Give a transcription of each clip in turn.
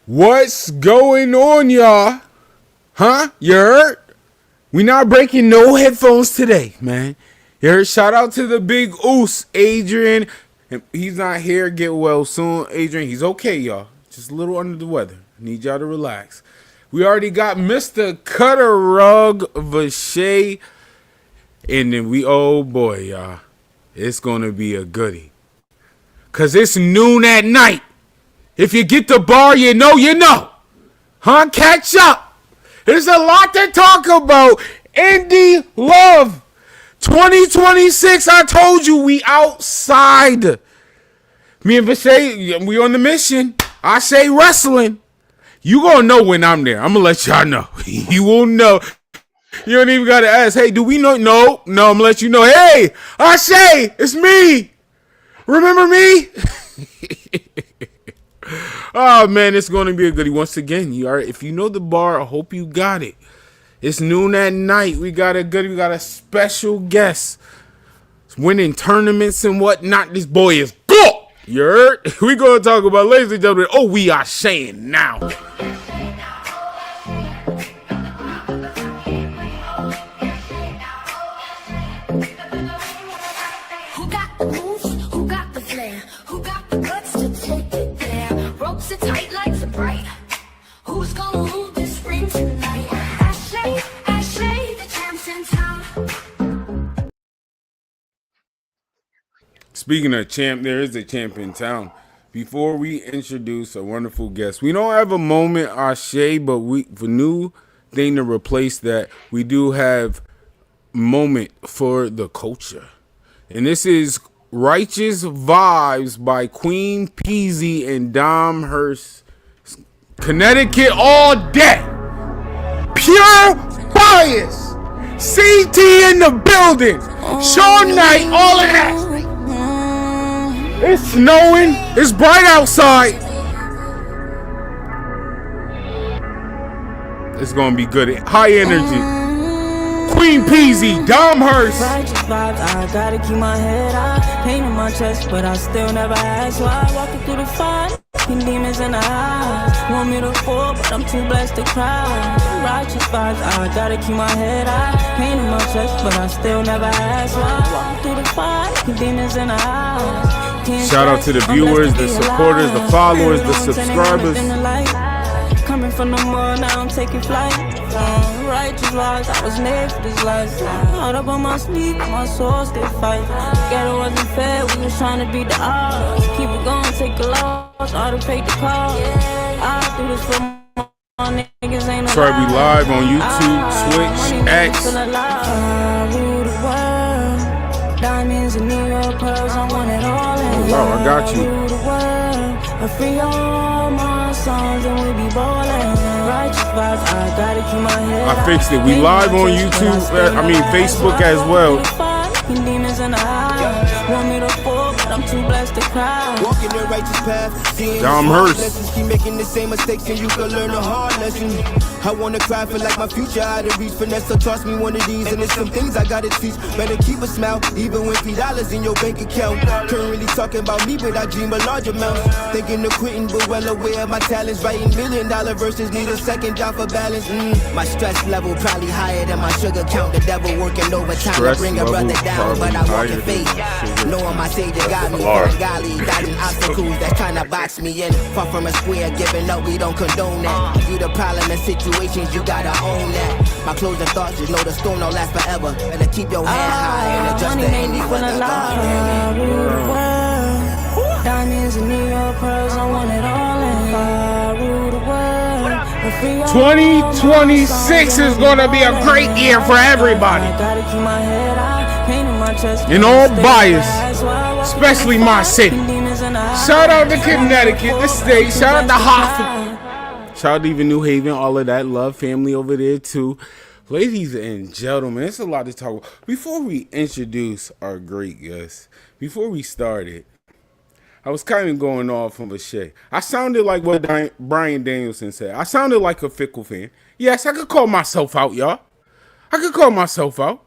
What's going on, y'all? Huh? You heard? We not breaking no headphones today, man. You heard? Shout out to the big oos, Adrian. He's not here. Get well soon, Adrian. He's okay, y'all. Just a little under the weather. Need y'all to relax. We already got Mr. Cutter Rug Vache. And then oh boy, y'all. It's going to be a goodie. Because it's noon at night. If you get the bar, you know you know. Huh? Catch up. There's a lot to talk about. Indie Love 2026. I told you we outside. Me and Vache, we on the mission. I say wrestling. You gonna know when I'm there. I'm gonna let y'all know. You will know. You don't even gotta ask, hey, do we know? No, I'm gonna let you know. Hey, I say, it's me. Remember me? Oh man, it's gonna be a goodie. Once again, you are. If you know the bar, I hope you got it. It's noon at night. We got a goodie. We got a special guest. It's winning tournaments and whatnot. This boy is good. You heard? We gonna talk about, ladies and gentlemen. Oh, we are saying now. Tight lights are bright. Who's gonna move this ring tonight? Ashley, the champ's in town. Speaking of champ, there is a champ in town. Before we introduce a wonderful guest, we don't have a moment, Ashe, but for new thing to replace that, we do have moment for the culture. And this is Righteous Vibes by Queen Peasy and Dom Hurst. Connecticut all day. Pure bias. CT in the building. Shawn Knyte, all of that. It's snowing. It's bright outside. It's gonna be good. High energy. Queen Peasy, Dom Hurst. Righteous vibes, I gotta keep my head high. Pain in my chest, but I still never ask why. Walking through the fire, demons in the eyes. Want me to fall, but I'm too blessed to cry. Righteous vibes, I gotta keep my head high. Pain in my chest, but I still never ask why. Walking through the fire, demons in the eyes. Shout out to the viewers, the supporters, the followers, the subscribers. Coming from the mud, now I'm taking flight. Righteous vibes, I was made for this life. Hard up on my sleep, my soul still fight. Together wasn't fair, we was trying to beat the odds. Keep it going, take a loss, all to pay the cost. I do this for my niggas, ain't Sorry, we live on YouTube, Twitch, X. Diamonds and New York pearls, I want it all in. Oh, I got you. I free all my songs and we be ballin'. Righteous vibes, I gotta keep my head. I fixed it. We live on YouTube, Facebook as well. Demons in the eye. Want me to fall, but I'm too blessed to cry. Walking the righteous path, seeing Dom Hurst. keep making the same mistakes and you can learn a hard lesson. I wanna cry, feel like my future out of reach. Vanessa tossed me one of these, and there's some things I gotta teach. Better keep a smile, even with $3 in your bank account. Currently talking about me, but I dream a large amount. Thinking of quitting, but well aware of my talents. Writing $1 million verses, need a second job for balance. My stress level probably higher than my sugar count. The devil working overtime to bring a brother down, but I walk in faith. Knowing my savior got me, golly, dodging obstacles that's trying to box me in. Far from a square, giving up, we don't condone that. You the problem in situations, you gotta own that. My closing thoughts, you know the storm don't last forever. Better keep your head high and adjust the any weather. Diamonds and New York pearls, I want it all in. Rule the world. 2026 is gonna be a great year for everybody. Gotta keep my head high, pain in my chest. In all bias, especially my city. Shout out to Connecticut, the state. Shout out to Hartford. Shout out to even New Haven, all of that love family over there too. Ladies and gentlemen, it's a lot to talk about. Before we introduce our great guest, before we started, I was kind of going off on Vache. I sounded like what Brian Danielson said. I sounded like a fickle fan. Yes, I could call myself out, y'all. I could call myself out.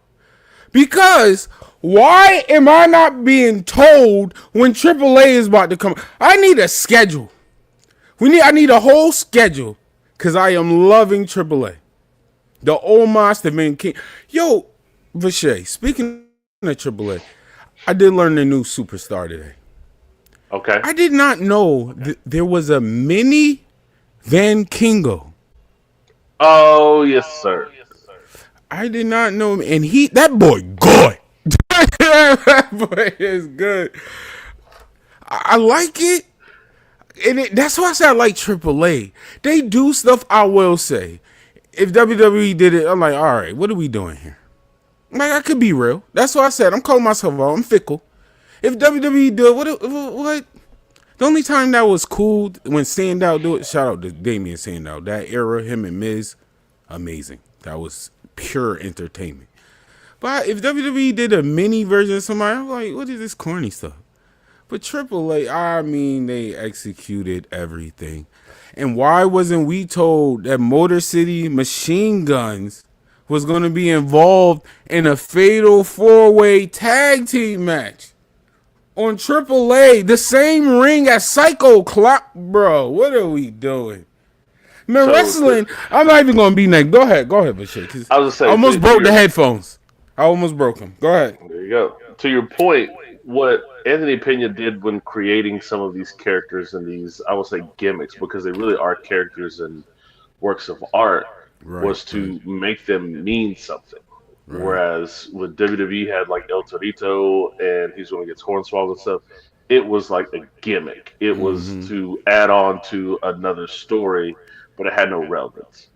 Because why am I not being told when AAA is about to come? I need a schedule. I need a whole schedule because I am loving AAA. The Omos, the Vin King. Yo, Vache, speaking of AAA, I did learn the new superstar today. Okay. I did not know there was a mini Van Kingo. Oh, yes, sir. I did not know him. And that boy good. That boy is good. I like it. And that's why I say I like AAA. They do stuff I will say. If WWE did it, I'm like, all right, what are we doing here? Like, I could be real. That's why I said I'm calling myself out. I'm fickle. If WWE do it, what? The only time that was cool when Standout do it, shout out to Damian Sandow. That era, him and Miz, amazing. That was pure entertainment. But if WWE did a mini version of somebody, I'm like, what is this corny stuff? But AAA, I mean, they executed everything. And why wasn't we told that Motor City Machine Guns was going to be involved in a fatal 4-way tag team match on AAA, the same ring as Psycho Clock? Bro, what are we doing? Man, wrestling, I'm not even going to be next. Go ahead, Bashir, because I almost broke the headphones. I almost broke them. Go ahead. There you go. To your point, what Anthony Pena did when creating some of these characters and these, I would say, gimmicks, because they really are characters and works of art, was to make them mean something. Right. Whereas with WWE had like El Torito and he's going to get Hornswoggle and stuff, it was like a gimmick. It was to add on to another story, but it had no relevance.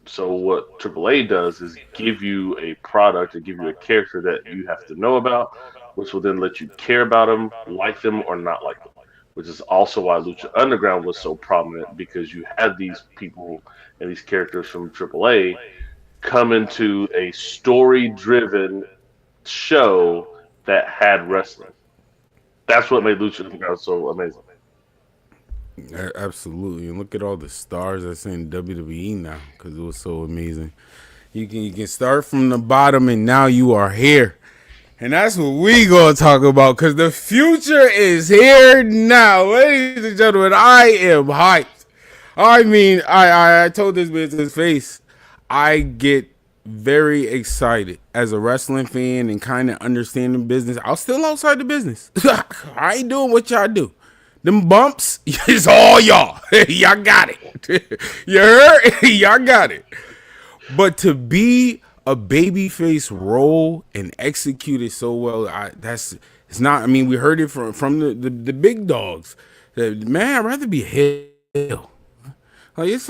So what AAA does is give you a product and give you a character that you have to know about, which will then let you care about them, like them, or not like them. Which is also why Lucha Underground was so prominent, because you had these people and these characters from AAA come into a story-driven show that had wrestling. That's what made Lucha Underground so amazing. Absolutely, and look at all the stars that's in WWE now, because it was so amazing. You can start from the bottom, and now you are here, and that's what we gonna talk about, because the future is here now, ladies and gentlemen. I am hyped. I mean, I told this man to his face, I get very excited as a wrestling fan and kind of understanding business. I'm still outside the business. I ain't doing what y'all do. Them bumps, it's all y'all. Y'all got it. You heard? Y'all got it. But to be a babyface role and execute it so well, it's not. I mean, we heard it from the big dogs. Man, I'd rather be heel. Like it's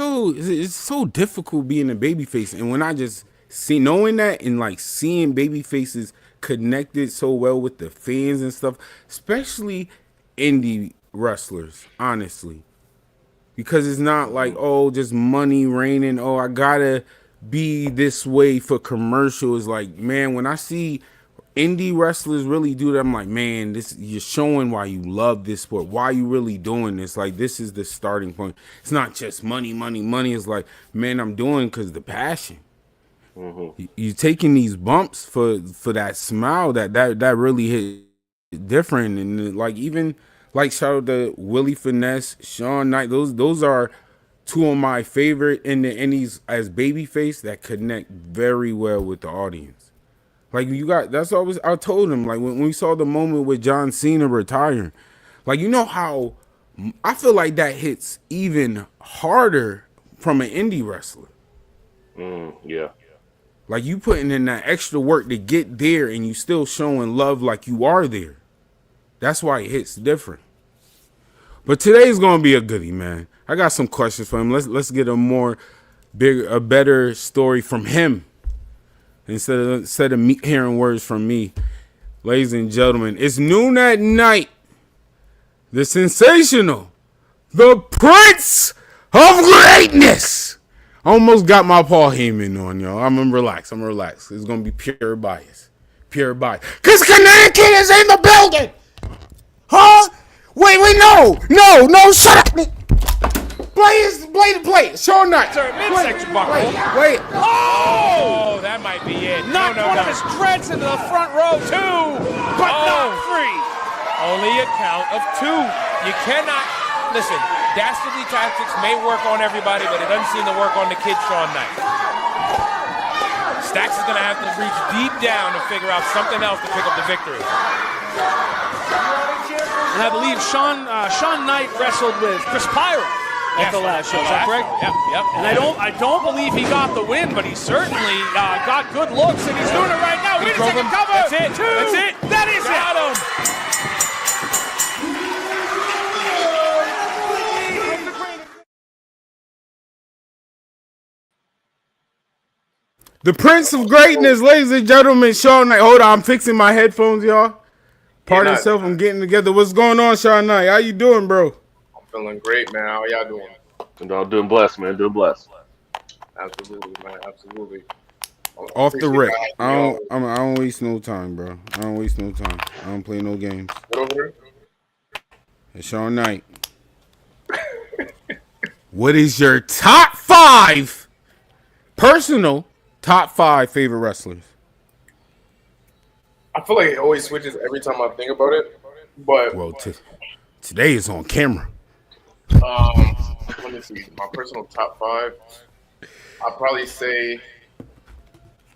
so difficult being a babyface, and when I just knowing that and like seeing babyfaces connected so well with the fans and stuff, especially indie wrestlers, honestly, because it's not like, oh, just money raining, oh, I gotta be this way for commercials. Like, man, when I see indie wrestlers really do that, I'm like, man, you're showing why you love this sport, why you really doing this. Like, this is the starting point. It's not just money. It's like, man, I'm doing because the passion. You taking these bumps for that smile that really hit different. And like, even like, shout out to Willie Finesse, Shawn Knyte. Those are two of my favorite in the indies as babyface that connect very well with the audience. Like, that's always, I told him, like, when we saw the moment with John Cena retiring, like, you know how I feel like that hits even harder from an indie wrestler. Yeah. Like, you putting in that extra work to get there and you still showing love like you are there. That's why it hits different. But today's gonna be a goodie, man. I got some questions for him. Let's get a better story from him instead of me hearing words from me. Ladies and gentlemen, it's noon at night. The sensational, the Prince of Greatness. Almost got my Paul Heyman on, y'all. I'm relaxed. It's gonna be pure bias. Cause Connecticut is in the building. Huh? Wait, no, shut up. Play it. Shawn Knight. Sir, midsection buckle. Wait. Oh, that might be it. Knocked one of his dreads into the front row, too. But not free. Only a count of two. You cannot listen, dastardly tactics may work on everybody, but it doesn't seem to work on the kid Shawn Knight. Stacks is going to have to reach deep down and figure out something else to pick up the victory. And I believe Shawn Knight wrestled with Chris Pyro at the last show. Is that correct? Yep. And I don't believe he got the win, but he certainly got good looks, and he's doing it right now. Wait a second, cover. That's it. That's it. That is it. Got him. The Prince of Greatness, ladies and gentlemen, Shawn Knight. Hold on, I'm fixing my headphones, y'all. Pardon yourself, I'm getting together. What's going on, Shawn Knight? How you doing, bro? I'm feeling great, man. How y'all doing? And I'm doing blessed, man. Doing blessed. Absolutely, man. Absolutely. Off the rip. I don't waste no time, bro. I don't waste no time. I don't play no games. What over It's Shawn Knight. What is your top 5 personal top 5 favorite wrestlers? I feel like it always switches every time I think about it. But Well, today is on camera. let me see. My personal top 5. I'll probably say,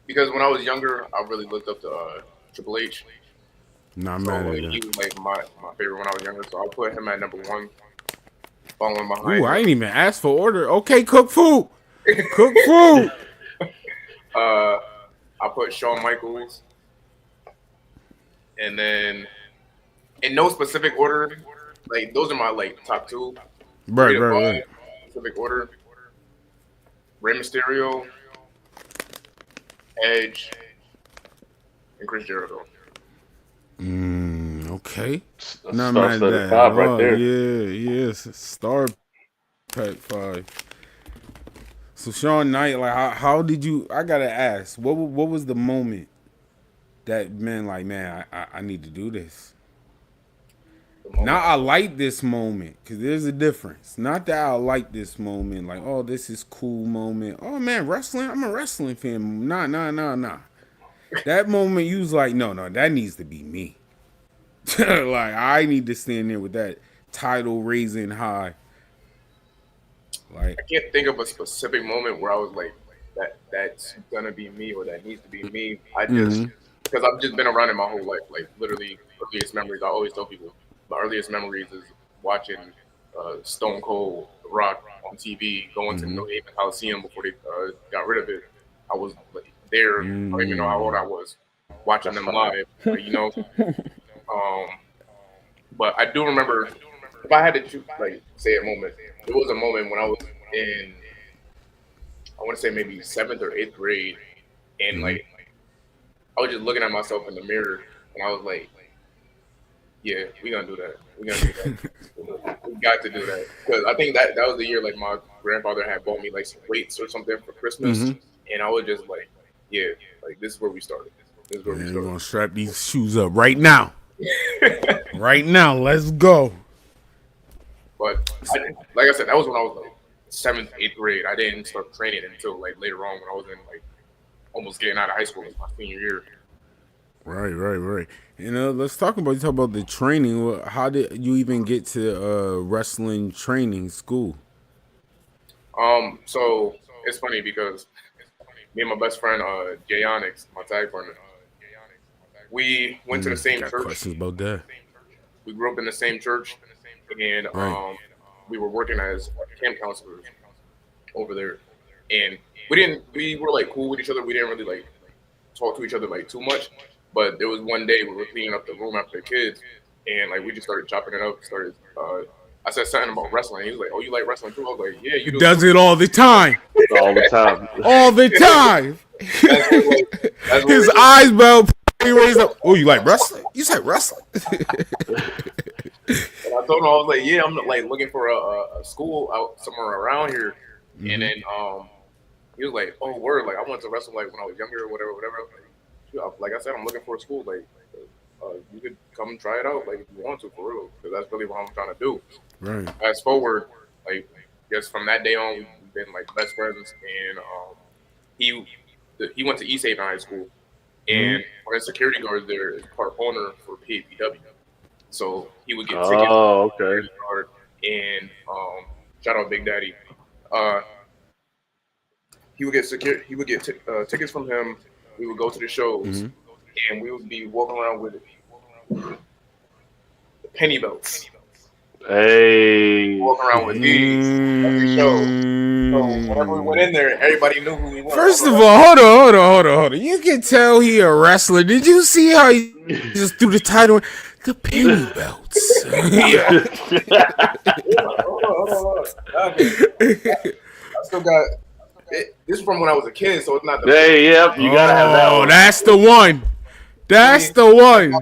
because when I was younger, I really looked up to Triple H. Nah, So man. he was like my favorite when I was younger. So I'll put him at number 1. Following behind. Ooh, I ain't even asked for order. Okay, cook food. Cook food. I put Shawn Michaels. And then, in no specific order, like those are my like top 2. Right. Specific order. Rey Mysterio, Edge, and Chris Jericho. Okay. That's Not star mad studded at that. 5 right there. Yes. Star Pack 5. So Shawn Knight, like, how did you? I gotta ask, what was the moment that I need to do this? Not I like this moment, because there's a difference. Not that I like this moment, like, oh, this is cool moment. Oh man, wrestling, I'm a wrestling fan. Nah. That moment you was like, no, that needs to be me. Like, I need to stand there with that title raising high. Like, I can't think of a specific moment where I was like, that's gonna be me or that needs to be me. I just because I've just been around it my whole life. Like literally, earliest memories. I always tell people my earliest memories is watching Stone Cold, The Rock on TV, going to New Haven Coliseum before they got rid of it. I was like there. I don't even know how old I was watching them live. But, you know. But I do remember, if I had to choose, like, say a moment, there was a moment when I was in, I want to say maybe 7th or 8th grade, and like, I was just looking at myself in the mirror, and I was like, yeah, we're gonna do that. We're gonna do that. We got to do that. Because I think that was the year, like, my grandfather had bought me, like, some weights or something for Christmas, and I was just like, yeah, like, this is where we started. we're gonna strap these shoes up right now. Right now, let's go. But like I said, that was when I was like 7th, 8th grade. I didn't start training until like later on when I was in like almost getting out of high school, like my senior year. Right. And let's talk about the training. How did you even get to wrestling training school? So it's funny because me and my best friend Jay Onyx, my tag partner, we went to the same church. Questions about that? We grew up in the same church, and we were working as camp counselors over there. And we were like cool with each other. We didn't really like talk to each other like too much. But there was one day we were cleaning up the room after the kids, and like we just started chopping it up. I said something about wrestling. He was like, "Oh, you like wrestling too?" I was like, "Yeah, you do." Does it all the time. All the time. All the time. His eyebrow raised up. Oh, you like wrestling? You said wrestling? And I told him, I was like, "Yeah, I'm like looking for a school out somewhere around here." And then he was like, "Oh, word! Like I went to wrestle like when I was younger or whatever." Like I said, I'm looking for a school. Like you could come and try it out, like if you want to, for real, because that's really what I'm trying to do. Right. Fast forward, like just from that day on, we've been like best friends. And he went to East Haven High School, and one of the security guards there is part owner for PAPW. So he would get tickets. Oh, okay. and shout out Big Daddy. He would get tickets from him. We would go to the shows, and we would be walking around with the penny belts. Hey. Walking around with these every show. So whenever we went in there, everybody knew who we were. First of all, hold on. You can tell he a wrestler. Did you see how he just threw the title? The penny belts. Hold on. Okay. I still got it. This is from when I was a kid, so it's not the. Hey, yep, you gotta have that one. That's the one. That's the one.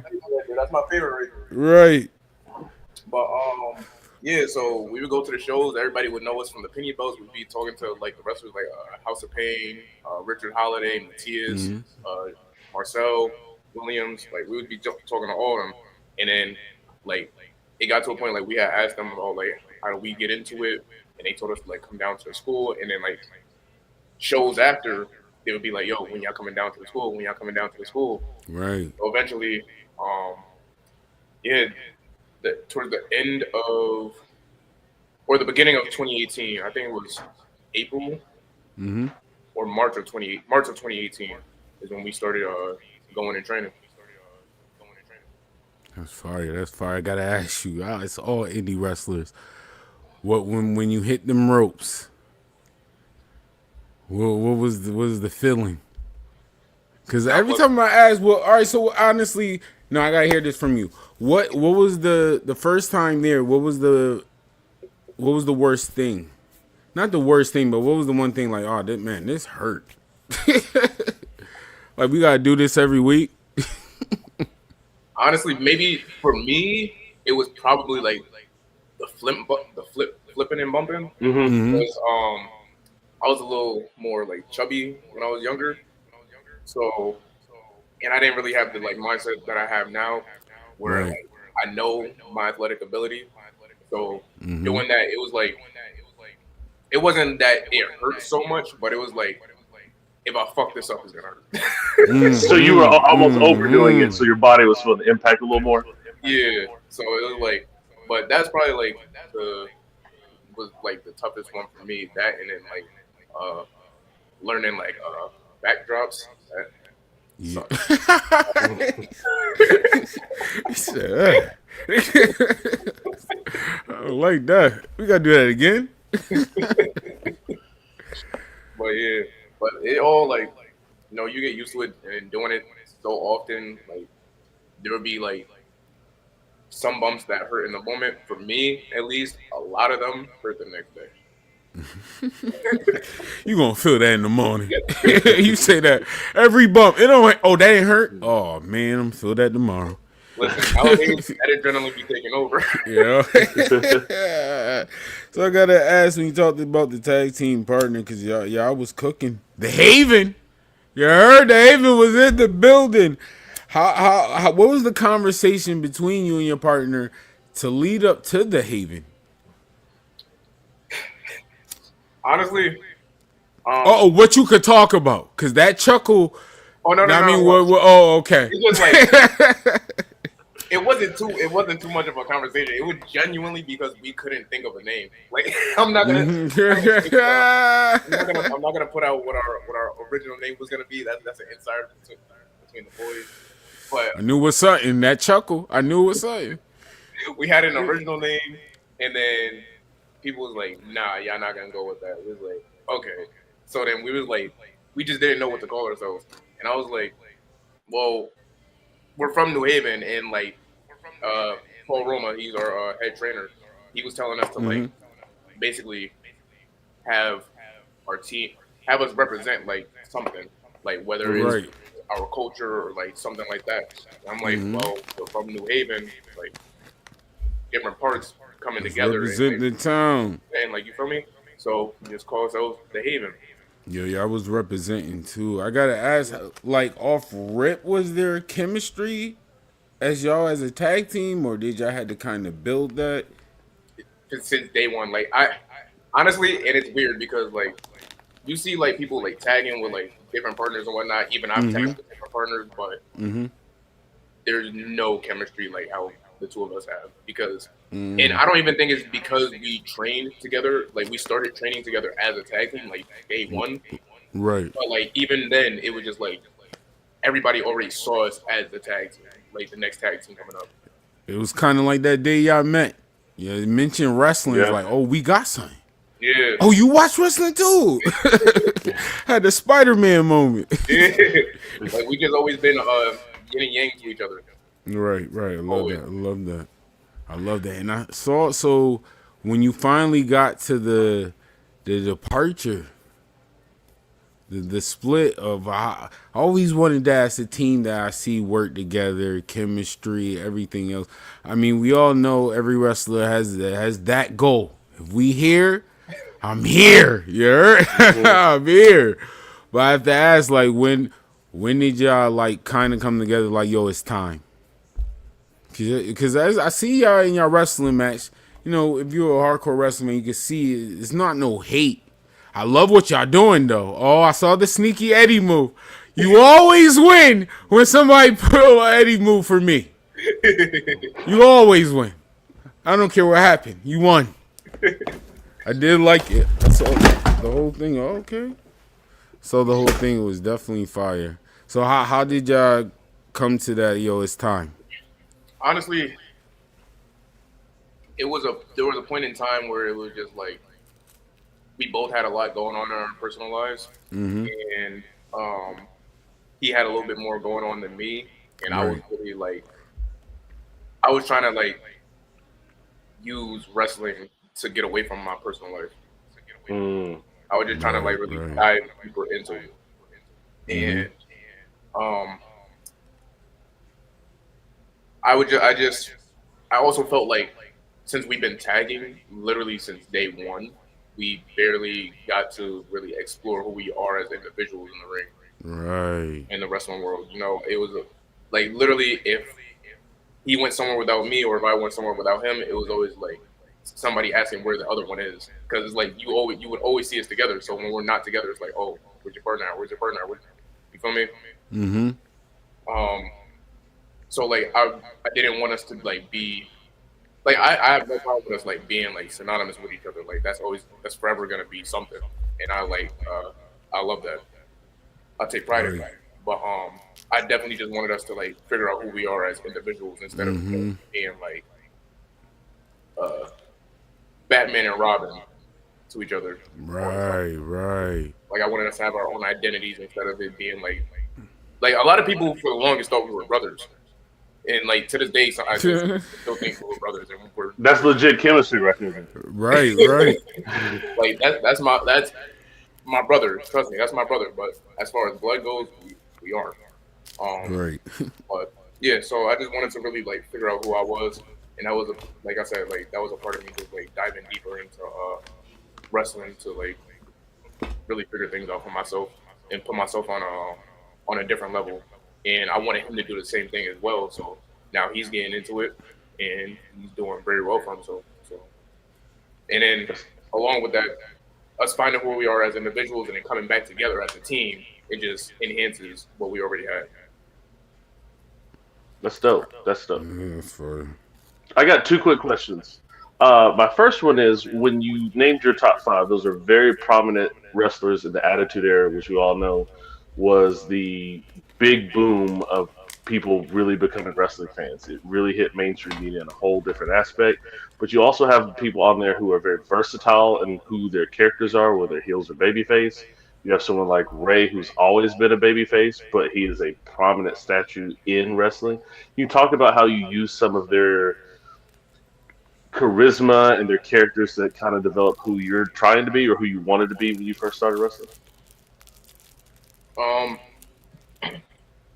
That's my favorite. Right. But yeah. So we would go to the shows. Everybody would know us from the penny belts. We'd be talking to like the wrestlers, like House of Pain, Richard Holiday, Matias, Marcel Williams. Like we would be talking to all of them, and then like it got to a point like we had asked them about like how do we get into it, and they told us to like come down to the school, and then like shows after they would be like, yo, when y'all coming down to the school, Right. So eventually, towards the end of or the beginning of 2018, I think it was April or March of 2018 is when we started going and training. That's fire. I gotta ask you. It's all indie wrestlers. What when you hit them ropes? What was the feeling? Because every time I ask, well, all right. So honestly, no, I gotta hear this from you. What was the first time there? What was the worst thing? Not the worst thing, but what was the one thing like? Oh, this hurt. Like we gotta do this every week. Honestly, maybe for me, it was probably like the flipping and bumping. Because I was a little more like chubby when I was younger, so and I didn't really have the like mindset that I have now, where like, I know my athletic ability. So doing that, it was like it wasn't that it hurt so much, but it was like if I fuck this up, it's gonna hurt. So you were almost overdoing it, so your body was feeling the impact a little more. Yeah. So it was like, but that's probably like the toughest one for me. That and then like learning like backdrops. Yeah. I don't like that. We gotta do that again. But yeah, but it all like you get used to it and doing it so often. Like there would be like some bumps that hurt in the moment. For me, at least, a lot of them hurt the next day. You gonna feel that in the morning. You say that every bump. It don't like, oh, that ain't hurt. Oh man, I'm gonna feel that tomorrow. Listen, nowadays that adrenaline be taking over. Yeah. So I gotta ask, when you talked about the tag team partner, because y'all was cooking the Haven. You heard the Haven was in the building. How what was the conversation between you and your partner to lead up to the Haven? Honestly, what you could talk about? Because that chuckle. Oh no! I mean, okay. It's just like it wasn't too much of a conversation. It was genuinely because we couldn't think of a name. Like I'm not gonna put out what our original name was gonna be. That's an insider between the boys. But I knew what's something. That chuckle. I knew what's something. We had an original name, and then people was like, "Nah, y'all not gonna go with that." We was like, "Okay." So then we was like, we just didn't know what to call ourselves, and I was like, "Well, we're from New Haven, and like Paul Roma, he's our head trainer. He was telling us to like basically have our team have us represent like something, like whether it's our culture or like something like that." And I'm like, "Well, we're from New Haven, like different parts coming together, represent the town, and like you feel me? So we just call ourselves the Haven." Yeah, I was representing too. I gotta ask, like off rip, was there chemistry as y'all as a tag team, or did y'all had to kind of build that? Since day one, like I honestly, and it's weird because like you see like people like tagging with like different partners and whatnot. Even I've tagged with different partners, but there's no chemistry like how the two of us have, because And I don't even think it's because we trained together. Like we started training together as a tag team, like day one. Right. But like even then, it was just like everybody already saw us as the tag team, like the next tag team coming up. It was kind of like that day y'all met. Yeah, you mentioned wrestling. It's like, oh, we got something. Yeah. Oh, you watch wrestling too? Had the Spider-Man moment. Yeah. Like we just always been yin and yang to each other. Right. I love that. And I saw, so when you finally got to the departure, the split of, I always wanted that as a team that I see work together, chemistry, everything else. I mean, we all know every wrestler has that goal. If we here, I'm here. You heard? I'm here. But I have to ask, like, when did y'all like kind of come together? Like, yo, it's time. Because as I see y'all in your wrestling match, you know, if you're a hardcore wrestler, you can see it's not no hate. I love what y'all doing though. Oh, I saw the sneaky Eddie move. You always win when somebody pull an Eddie move for me. You always win. I don't care what happened. You won. I did like it. So the whole thing, okay. So the whole thing was definitely fire. So how did y'all come to that? Yo, it's time. Honestly, there was a point in time where it was just like we both had a lot going on in our personal lives, and he had a little bit more going on than me, and I was really like, I was trying to like use wrestling to get away from my personal life. I was just trying to like really dive deeper into it, and I also felt like since we've been tagging literally since day one, we barely got to really explore who we are as individuals in the ring. Right. In the wrestling world. You know, it was like literally if he went somewhere without me or if I went somewhere without him, it was always like somebody asking where the other one is. Because it's like you would always see us together. So when we're not together, it's like, oh, where's your partner? Where's your partner? You feel me? So like I didn't want us to like be like I have no problem with us like being like synonymous with each other. Like that's forever gonna be something. And I love that. I take pride in that. But I definitely just wanted us to like figure out who we are as individuals instead of being like Batman and Robin to each other. Right. Like I wanted us to have our own identities instead of it being like a lot of people for the longest thought we were brothers. And like to this day, so I still think we're brothers, and that's legit chemistry right there. Right. Like that's my brother. Trust me, that's my brother. But as far as blood goes, we aren't. Right. But yeah, so I just wanted to really like figure out who I was, and that was like I said, like that was a part of me just like diving deeper into wrestling to like really figure things out for myself and put myself on a different level. And I wanted him to do the same thing as well. So now he's getting into it, and he's doing very well for himself. So, and then along with that, us finding who we are as individuals and then coming back together as a team, it just enhances what we already had. That's dope. That's fun. I got two quick questions. My first one is, when you named your top five, those are very prominent wrestlers in the Attitude Era, which we all know was the big boom of people really becoming wrestling fans. It really hit mainstream media in a whole different aspect. But you also have people on there who are very versatile in who their characters are, whether they're heels or babyface. You have someone like Ray, who's always been a babyface, but he is a prominent statue in wrestling. You talk about how you use some of their charisma and their characters that kind of develop who you're trying to be or who you wanted to be when you first started wrestling.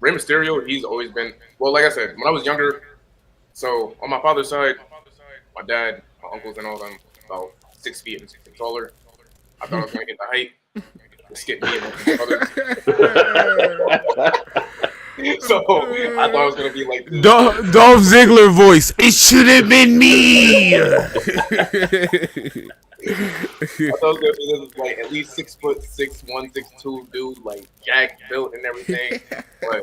Rey Mysterio, he's always been, well, like I said, when I was younger, so on my father's side, my dad, my uncles and all them, about 6 feet and taller. I thought I was going to get the height. Skip me and my brother. So I thought I was going to be like this. Dolph Ziggler voice, it should have been me. I thought I was going to be this like at least 6'6", 1, 6'2" dude, like jacked, built and everything. But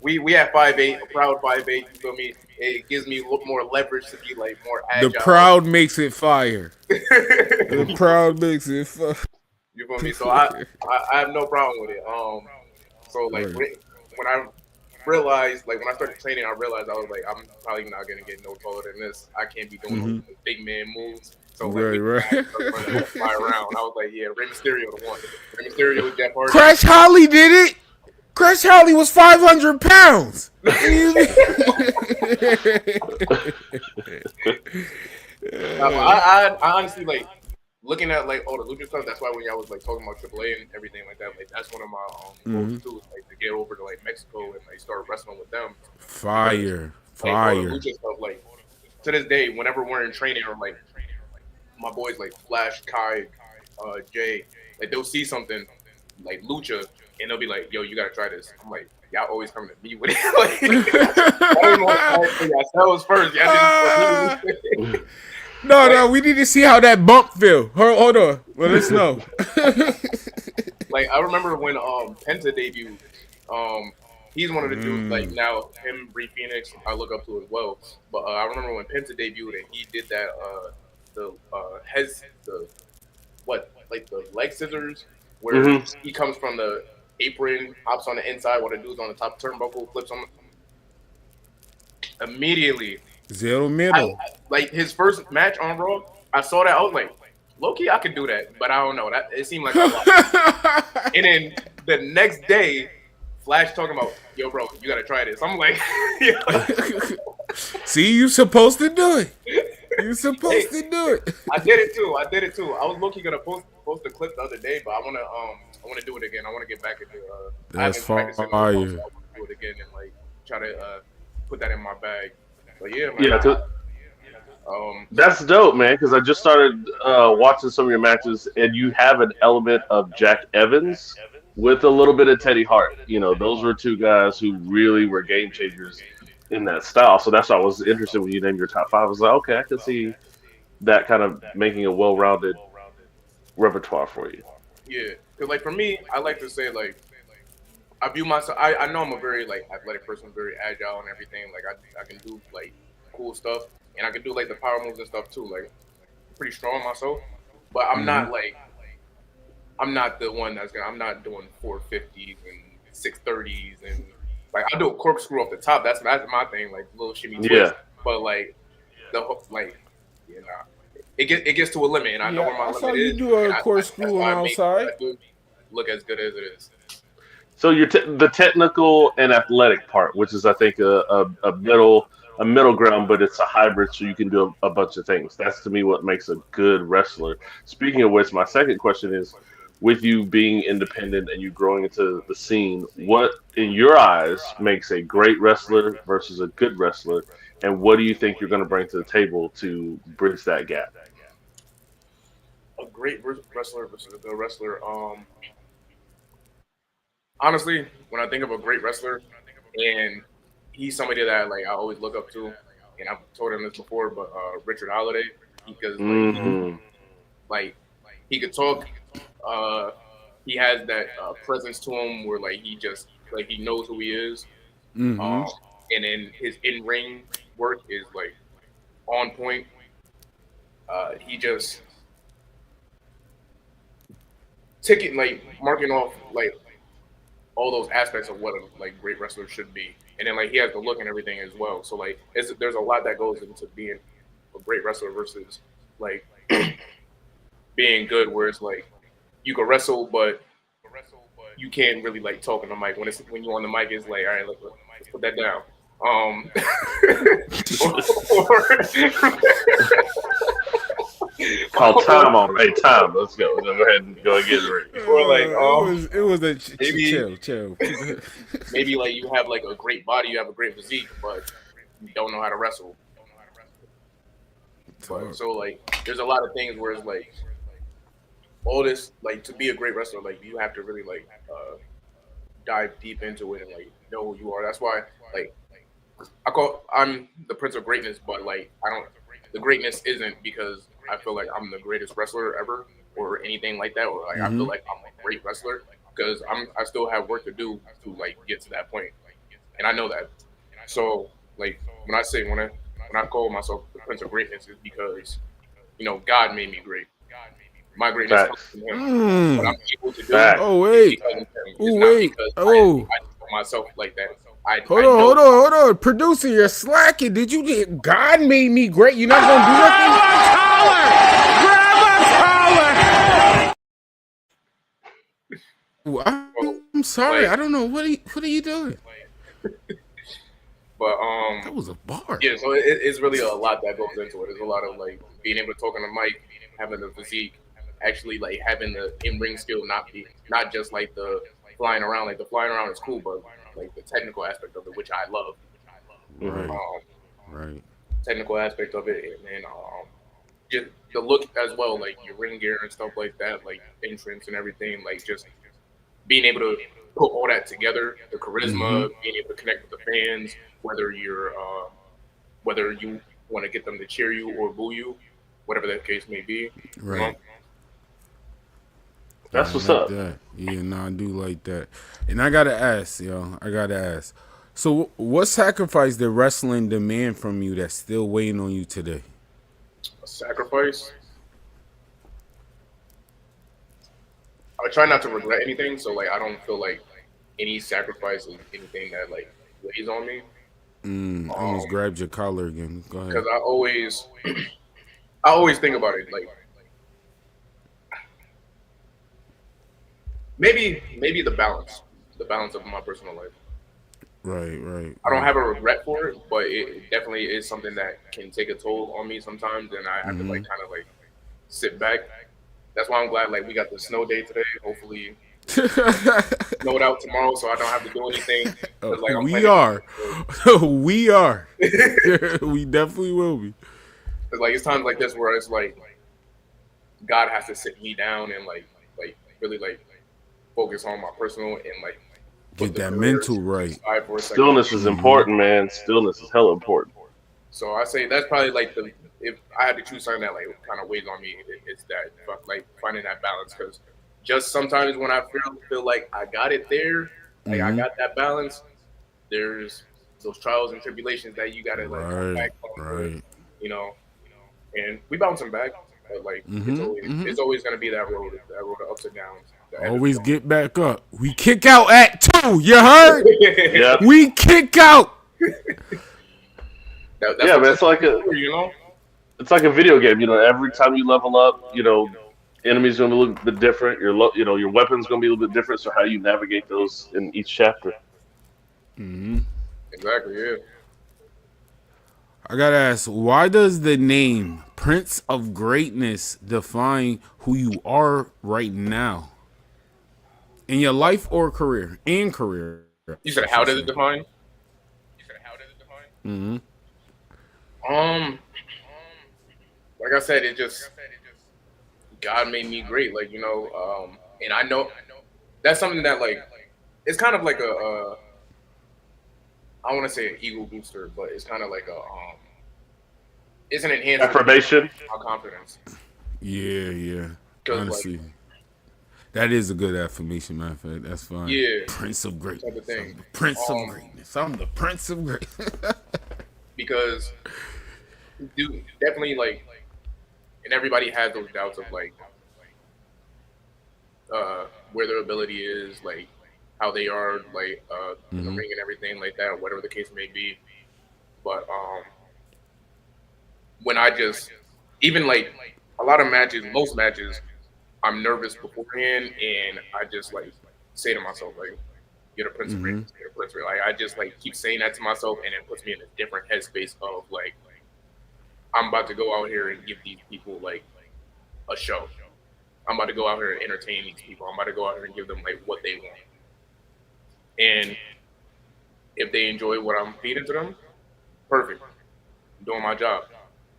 we at 5'8", a proud 5'8". You feel me? It gives me a little more leverage to be like more The agile. proud makes it fire. The proud makes it fire. You feel me? So I have no problem with it. So like when I realized, like when I started training, I realized I was like, I'm probably not gonna get no taller than this. I can't be doing those big man moves. So like, fly around. I was like, yeah, Rey Mysterio the one. Rey Mysterio, Jeff Hardy. Crash Holly did it. Crash Holly was 500 pounds. I honestly like looking at like all the lucha stuff. That's why when y'all was like talking about AAA and everything like that, like that's one of my goals too, like to get over to like Mexico and like start wrestling with them. Fire, like, all the fire. lucha stuff, like to this day, whenever we're in training or like my boys like Flash, Kai, Jay, like they'll see something like lucha and they'll be like, "Yo, you gotta try this." I'm like, y'all always coming to me with it. Like, I didn't want to yourselves first. Y'all didn't No, we need to see how that bump feel. Hold on. Let us know. Like I remember when Penta debuted. He's one of the dudes like now him, Bree Phoenix, I look up to as well. But I remember when Penta debuted and he did that the leg scissors where he comes from the apron, hops on the inside while the dude's on the top turnbuckle, flips on immediately. Zero middle. Like his first match on Raw, I saw that. I was like, low key, I could do that, but I don't know. That it seemed like a lot. And then the next day, Flash talking about, "Yo, bro, you gotta try this." I'm like, see, you supposed to do it. You supposed to do it. I did it too. I was low key gonna post the clip the other day, but I wanna do it again. I wanna get back into That's fire. Do it again and like try to put that in my bag. But yeah, man. Yeah, that's dope, man. Because I just started watching some of your matches, and you have an element of Jack Evans with a little bit of Teddy Hart. You know, those were two guys who really were game changers in that style. So that's why I was interested when you named your top five. I was like, okay, I can see that kind of making a well-rounded repertoire for you. Yeah, because like for me, I like to say like I view myself. I know I'm a very like athletic person, very agile and everything. Like I can do like cool stuff, and I can do like the power moves and stuff too. Like I'm pretty strong myself, but I'm not like I'm not the one I'm not doing 450s and 630s and like I do a corkscrew off the top. That's my thing, like little shimmy twist. Yeah. But like it gets to a limit, and I know where my limit is. You do a corkscrew on outside. Look as good as it is. So you're the technical and athletic part, which is I think a middle ground, but it's a hybrid, so you can do a bunch of things. That's to me what makes a good wrestler. Speaking of which, my second question is, with you being independent and you growing into the scene, what in your eyes makes a great wrestler versus a good wrestler, and what do you think you're going to bring to the table to bridge that gap? A great wrestler versus a good wrestler. Honestly, when I think of a great wrestler, and he's somebody that like I always look up to, and I've told him this before, but Richard Holiday, because like he could talk, he has that presence to him where like he just like he knows who he is, and then his in-ring work is like on point. He just marking off like all those aspects of what a like great wrestler should be, and then like he has the look and everything as well. So like there's a lot that goes into being a great wrestler versus like being good, where it's like you can wrestle, but you can't really like talk on the mic. When you're on the mic, it's like, all right, let's put that down. Call time on. Hey, time. Let's go. Go ahead and go and get it ready. Or like, it was a chill. Maybe like you have like a great body, you have a great physique, but you don't know how to wrestle. So like, there's a lot of things where it's like all this like to be a great wrestler, like you have to really like dive deep into it and like know who you are. That's why like I'm the Prince of Greatness, but like the greatness isn't because I feel like I'm the greatest wrestler ever or anything like that, or like I feel like I'm a great wrestler, because I still have work to do to like get to that point. and I know that. So like when I call myself the Prince of Greatness, is because God made me great. My greatness comes Facts. from Him. What I'm able to do Facts. Oh is wait. because of Him. It's Oh not wait. because Oh. I tell myself like that. I Hold I on, know. hold on. Producer, you're slacking. Did you God made me great? You're not gonna do nothing? I'm sorry. Like, I don't know. What are you doing? but That was a bar. yeah. So it's really a lot that goes into it. There's a lot of like being able to talk on the mic, having the physique, actually like having the in ring skill, not just like the flying around. Like the flying around is cool, but like the technical aspect of it, which I love. Right. Um, Right. technical aspect of it, and then just the look as well, like your ring gear and stuff like that, like entrance and everything, like just being able to put all that together, the charisma, being able to connect with the fans, whether whether you want to get them to cheer you or boo you, whatever that case may be. You know? Right. I That's what's like up. that. Yeah, no, I do like that. And I gotta ask, yo. I gotta ask. So, what sacrifice did wrestling demand from you that's still waiting on you today? A sacrifice. I try not to regret anything, so like I don't feel like any sacrifice is anything that like weighs on me. I almost grabbed your collar again. Go ahead. Because I always think about it like maybe the balance of my personal life. Right, right. I don't have a regret for it, but it definitely is something that can take a toll on me sometimes, and I have to like kind of like sit back. That's why I'm glad like we got the snow day today. Hopefully, snowed out tomorrow, so I don't have to do anything. 'Cause, like, I'm we planning- are. We are. We definitely will be. 'cause, like it's times like this where it's like God has to sit me down and like really like focus on my personal and like Get put the that career mental to the right. side for a second. Stillness is important, man. Stillness is hella important. So I say that's probably like if I had to choose something that like kind of weighs on me, it's that like finding that balance. Because just sometimes when I feel like I got it there, like I got that balance, there's those trials and tribulations that you gotta like come Right, back from, right. you know. And we bouncing back, but like it's always gonna be that road of ups and downs. Always get back up. We kick out at 2. You heard? Yeah. We kick out. That's Yeah, what man. It's like it's like a video game. Every time you level up, enemies gonna be a little bit different. Your weapon's gonna be a little bit different. So how you navigate those in each chapter. Exactly, yeah. I gotta ask, why does the name Prince of Greatness define who you are right now? In your life or career? And career. You said how does it define? Like I said, it just God made me great. Like and I know that's something that like it's kind of like I want to say an ego booster, but it's kind of like it's an enhancer Affirmation. of my confidence. Yeah. 'Cause, Honestly. That is a good affirmation, matter of fact. That's fine. Yeah. Prince of Greatness. Type of thing. I'm the Prince of Greatness. I'm the Prince of Greatness. Because definitely like, and everybody has those doubts of like where their ability is, like how they are, like in the ring and everything like that, whatever the case may be. But when I just even like a lot of matches, most matches, I'm nervous beforehand, and I just like say to myself like, "You're the Prince of Greatness, you're the Prince of Greatness." Like I just like keep saying that to myself, and it puts me in a different headspace of like I'm about to go out here and give these people like a show. I'm about to go out here and entertain these people. I'm about to go out here and give them like what they want. And if they enjoy what I'm feeding to them, perfect. I'm doing my job.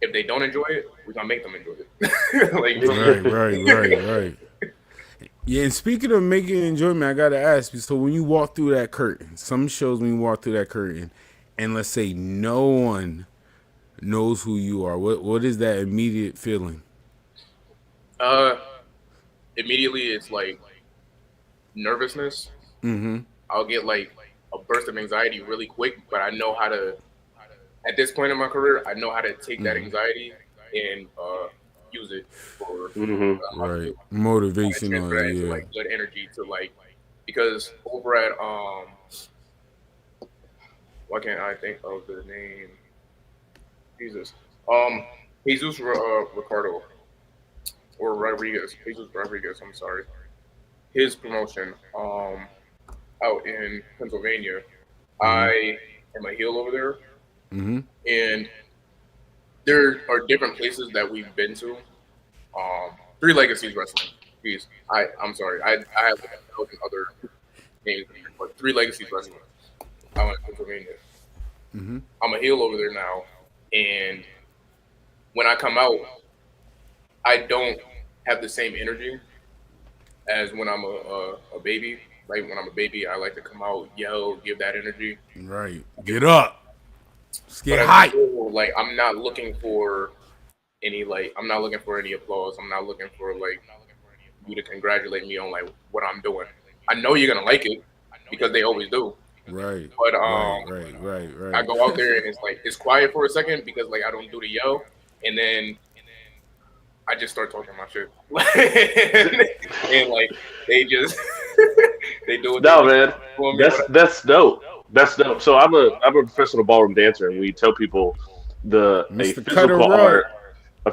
If they don't enjoy it, we're gonna make them enjoy it. Like, Right. Yeah, and speaking of making enjoyment, I gotta ask you. So when you walk through that curtain, some shows when you walk through that curtain, and let's say no one knows who you are, what is that immediate feeling? Immediately it's like nervousness. I'll get like a burst of anxiety really quick, but I know how to. At this point in my career, I know how to take that anxiety and use it for Right, motivational. transfer that into Yeah. like good energy to like because over at why can't I think of the name? Jesus. Jesus Ricardo or Rodriguez. Jesus Rodriguez, I'm sorry. His promotion out in Pennsylvania. I am a heel over there. And there are different places that we've been to. Three Legacies Wrestling. Please. I'm sorry. I have like 1,000 other names, but Three Legacies Wrestling out in Pennsylvania. I'm a heel over there now, and when I come out, I don't have the same energy as when I'm a baby. Like when I'm a baby, I like to come out, yell, give that energy. Right. Get up. Let's get But hype. like I'm not looking for any I'm not looking for any applause. I'm not looking for like you to congratulate me on like what I'm doing. I know you're gonna like it because they always do. Right. But Right. I go out there and it's quiet for a second because like I don't do the yell, and then I just start talking my shit, and like they just they do it. No, man, that's dope. That's dope. So I'm a professional ballroom dancer, and we tell people a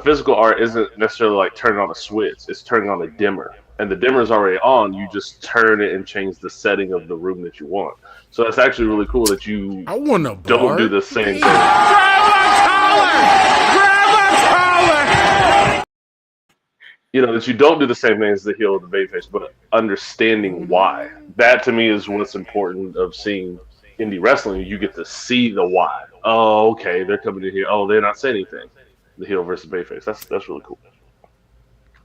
physical art isn't necessarily like turning on a switch. It's turning on a dimmer, and the dimmer is already on. You just turn it and change the setting of the room that you want. So that's actually really cool that you don't do the same thing. You know, that you don't do the same thing as the heel of the babyface, but understanding why. That to me is what's important of seeing indie wrestling. You get to see the why. Oh, okay, they're coming in here. Oh, they're not saying anything. The heel versus babyface. That's really cool.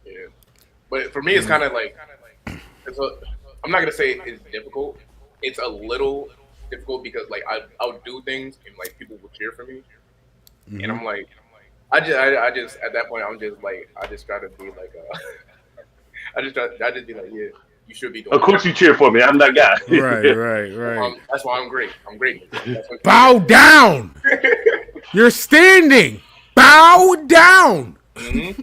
Yeah, but for me, it's kind of like I'm not gonna say it's difficult. It's a little difficult because like I'll do things and like people will cheer for me, and I'm like. I just at that point I'm just like I just try to be like I just be like yeah you should be doing. Of course you cheer for me. I'm that guy. Right. That's why I'm great. I'm great. Bow down. You're standing. Bow down. I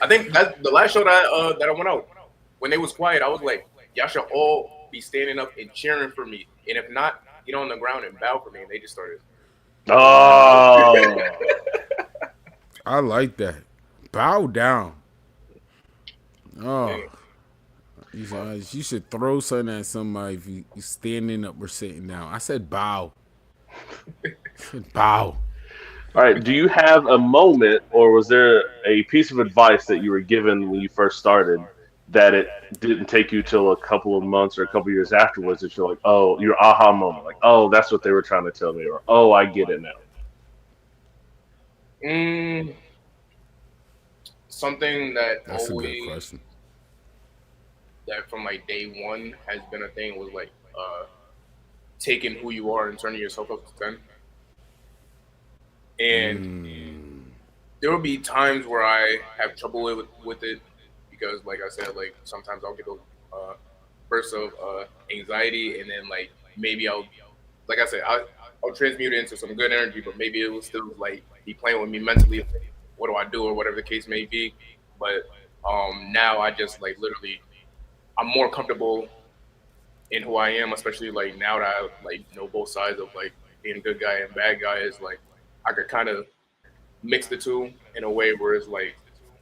think that's the last show that I went out when they was quiet. I was like y'all should all be standing up and cheering for me, and if not, get on the ground and bow for me. And they just started. Oh, I like that. Bow down. Oh, you should throw something at somebody if you standing up or sitting down. I said bow. Bow. All right. Do you have a moment, or was there a piece of advice that you were given when you first started that it didn't take you till a couple of months or a couple of years afterwards that you're like, oh, your aha moment, like, oh, that's what they were trying to tell me, or oh, I get it now? Something that's always a good question. That from like day one has been a thing was like taking who you are and turning yourself up to 10. And there will be times where I have trouble with it because, like I said, like sometimes I'll get those bursts of anxiety, and then like maybe I'll transmute it into some good energy, but maybe it will still like be playing with me mentally. What do I do, or whatever the case may be. But now I just like literally, I'm more comfortable in who I am, especially like now that I like know both sides of like being a good guy and bad guy. Is like I could kind of mix the two in a way where it's like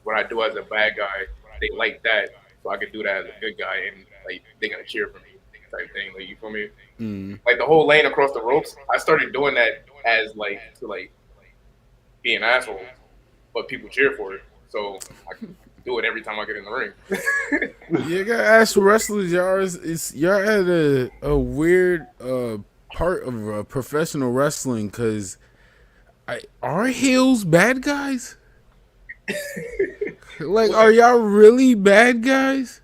what I do as a bad guy, they like that, so I could do that as a good guy, and like they're gonna cheer for me, type thing. Like you feel me? Like the whole lane across the ropes, I started doing that as like to like be an asshole, but people cheer for it, so I can do it every time I get in the ring. You gotta ask wrestlers, y'all at a weird part of professional wrestling, because are heels bad guys? Like, are y'all really bad guys?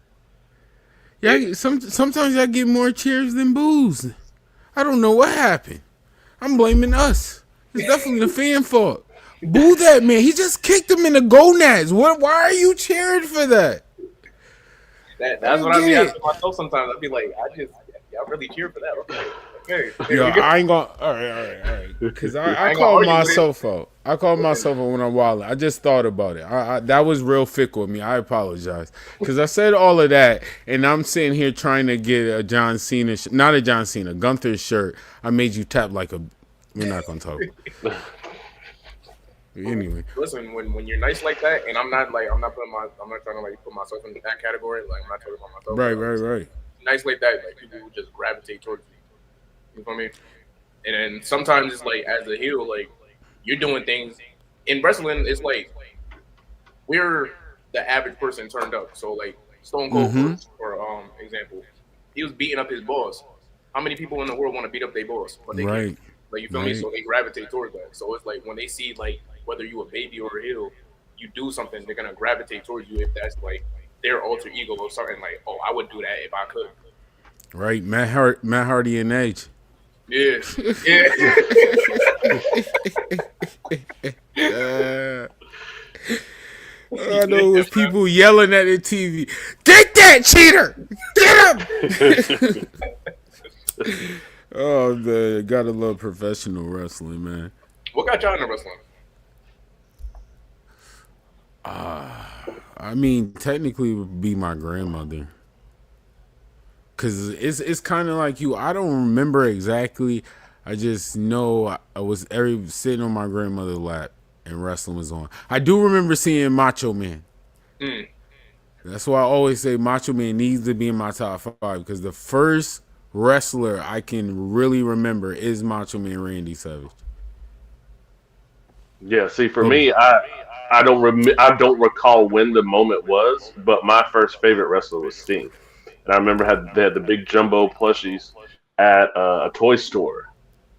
Yeah, sometimes y'all get more cheers than boos. I don't know what happened. I'm blaming us. It's definitely the fan fault. Boo that man. He just kicked him in the gonads. Why are you cheering for that? That's what I be asking myself sometimes. I'd be like, y'all really cheer for that. Okay. Yo, I ain't gonna. All right. Because I ain't gonna called argue with myself out. I called myself out when I'm wilding. I just thought about it. That was real fickle of me. I apologize. Because I said all of that, and I'm sitting here trying to get a John Cena, not a John Cena, Gunther shirt. I made you tap like a. We're not gonna talk. Anyway, listen, when you're nice like that, and I'm not trying to like put myself in that category. Like I'm not talking about myself. Right. Nice like that, like people will just gravitate towards you. You feel me? And then sometimes it's like as a heel, like you're doing things in wrestling. It's like we're the average person turned up. So like Stone Cold, for example, he was beating up his boss. How many people in the world want to beat up their boss? But they can't. Like you feel me? So they gravitate towards that. So it's like when they see like whether you a baby or a heel, you do something, they're gonna gravitate towards you if that's like their alter ego or something like, oh, I would do that if I could. Right, Matt Hardy and Edge. Yeah. I know it was people yelling at the TV. Get that cheater! Get him! Oh man, gotta love professional wrestling, man. What got y'all into wrestling? I mean, technically, it would be my grandmother. Cause it's kind of like you. I don't remember exactly. I just know I was sitting on my grandmother's lap and wrestling was on. I do remember seeing Macho Man. That's why I always say Macho Man needs to be in my top 5 because the first wrestler I can really remember is Macho Man Randy Savage. Yeah, see, for me, I don't recall when the moment was, but my first favorite wrestler was Sting. And I remember they had the big jumbo plushies at a toy store,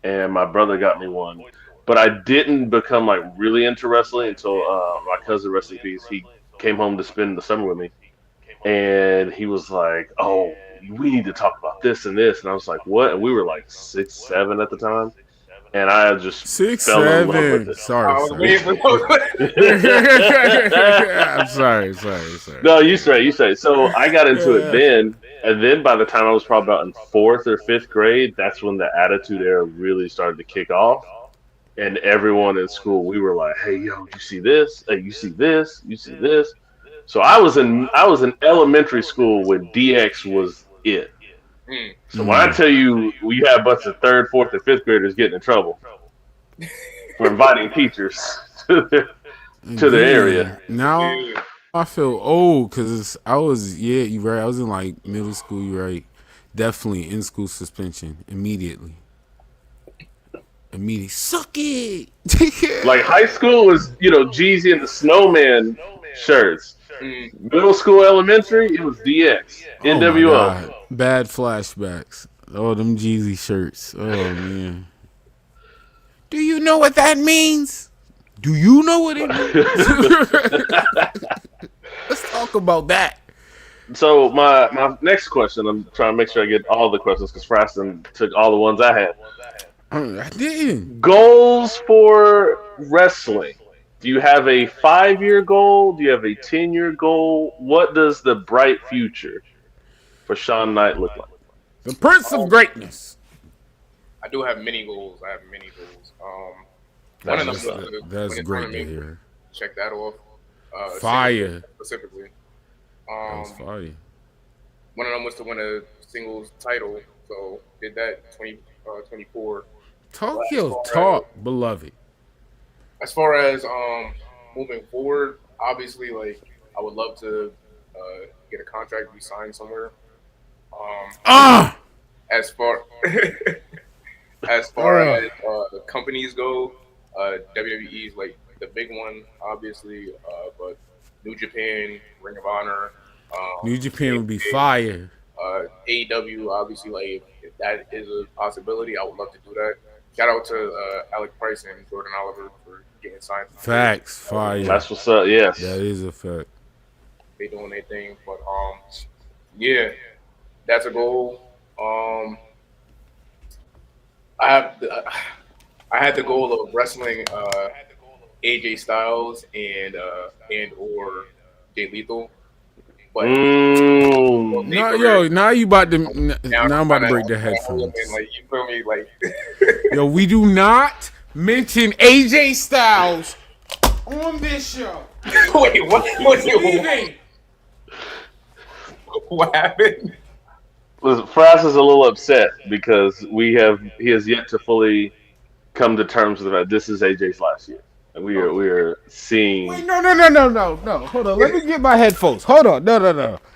and my brother got me one. But I didn't become like really into wrestling until my cousin, rest in peace, he came home to spend the summer with me, and he was like, "Oh, we need to talk about this and this," and I was like, "What?" And we were like 6, 7 at the time, and I just 6, fell in love 7. with it. Sorry. I'm sorry. No, you straight. So I got into it then, and then by the time I was probably about in 4th or 5th grade, that's when the Attitude Era really started to kick off. And everyone in school, we were like, "Hey, yo, you see this? Hey, you see this? You see this?" So I was in elementary school when DX was it. So when I tell you we had a bunch of 3rd, 4th, and 5th graders getting in trouble for inviting teachers to the area. Now I feel old because you're right. I was in like middle school, you're right. Definitely in school suspension immediately. Suck it. Like high school was, Jeezy and the Snowman shirts. Middle school, elementary, it was DX, NWO. God. Bad flashbacks. Oh, them Jeezy shirts. Oh man. Do you know what that means? Do you know what it means? Let's talk about that. So my next question, I'm trying to make sure I get all the questions because Fraston took all the ones I had. I didn't. Goals for wrestling. Do you have a 5-year goal? Do you have a 10-year goal? What does the bright future for Shawn Knyte look like? The Prince of Greatness. I do have many goals. One of them that's great to hear. Check that off. Fire. Specifically. That's fire. One of them was to win a singles title. So did that 24. Talk your talk, beloved. As far as moving forward, obviously, like I would love to get a contract, be signed somewhere. As far as companies go, WWE is like the big one, obviously. But New Japan, Ring of Honor, New Japan would be fire. AEW, obviously, like if that is a possibility, I would love to do that. Shout out to Alec Price and Jordan Oliver for getting signed. Facts, fire. That's what's up. Yes, that is a fact. They doing their thing, but yeah, that's a goal. I had the goal of wrestling AJ Styles and or Jay Lethal. But now you about to now I'm about to break the headphones. Like, you feel me? Like, Yo, we do not mention AJ Styles on this show. wait, what? What happened? Listen, Frass is a little upset because he has yet to fully come to terms with the fact this is AJ's last year. And we are seeing. Wait, no. Hold on. Let me get my headphones. Hold on. No.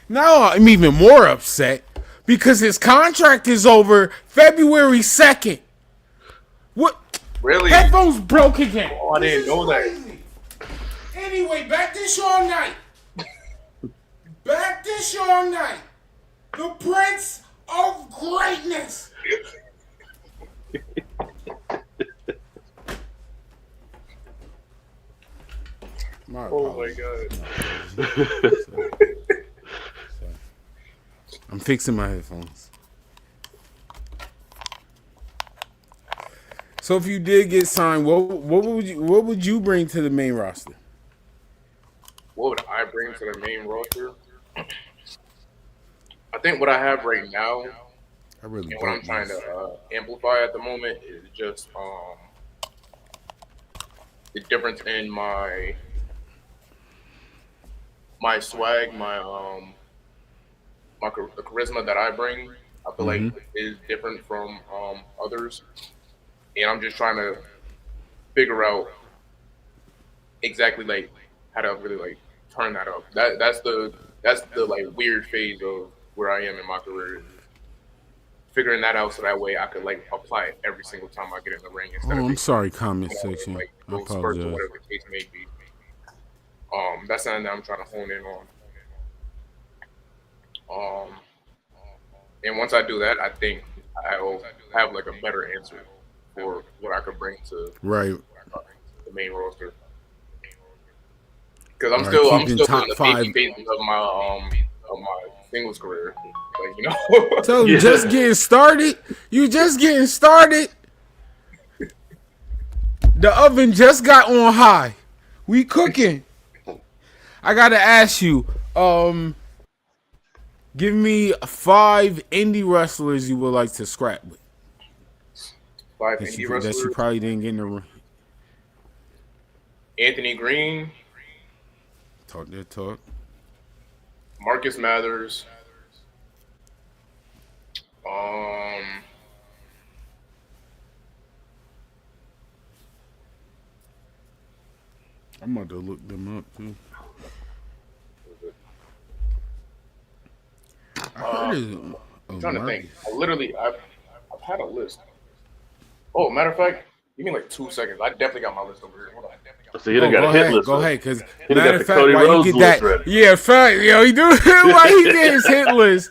Now I'm even more upset because his contract is over February 2nd. What? Really? Headphones broke again. Oh, I didn't know that. Anyway, back to Shawn Knight. The Prince of Greatness. Oh my god. I'm fixing my headphones. So if you did get signed, what would you bring to the main roster? What would I bring to the main roster? I think what I have right now, and what I'm trying to amplify at the moment, is just the difference in my swag, the charisma that I bring. I feel like is different from others, and I'm just trying to figure out exactly like how to really like turn that up. That's the like weird phase of where I am in my career. Figuring that out so that way I could like apply it every single time I get in the ring. Instead of I'm sorry, comment section. Like, I those spurts apologize. or whatever the case may be. That's something that I'm trying to hone in on. And once I do that, I think I'll have like a better answer for what I could bring to the main roster. Because I'm still in the baby phases of my singles career. Like, you know. So you just getting started. You just getting started. The oven just got on high. We cooking. I gotta ask you. Give me 5 indie wrestlers you would like to scrap with. 5 indie wrestlers that you probably didn't get in the ring. Anthony Green. Talk their talk. Marcus Mathers. I'm about to look them up too. I'm trying to think. I've had a list. Oh, matter of fact, give me like 2 seconds. I definitely got my list over here. Hold on. So you done got a hit list. Go ahead, because matter of fact, why you get that? Ready. Yeah, fact, yo, he do why he get his hit list.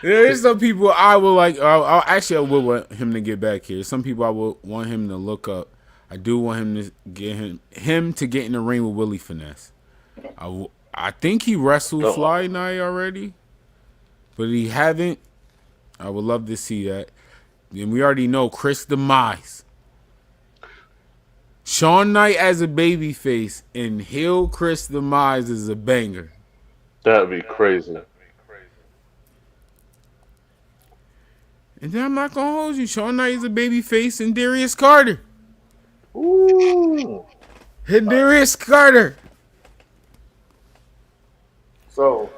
There's some people I would like. I would want him to get back here. Some people I would want him to look up. I do want him to get him to get in the ring with Willie Finesse. I think he wrestled Fly Night already, but he haven't. I would love to see that. And we already know Chris Demise. Shawn Knight as a babyface and heel Chris Demise is a banger. That'd be crazy. And then I'm not gonna hold you. Shawn Knight is a babyface and Darius Carter. Ooh. Hit Darius Carter. So,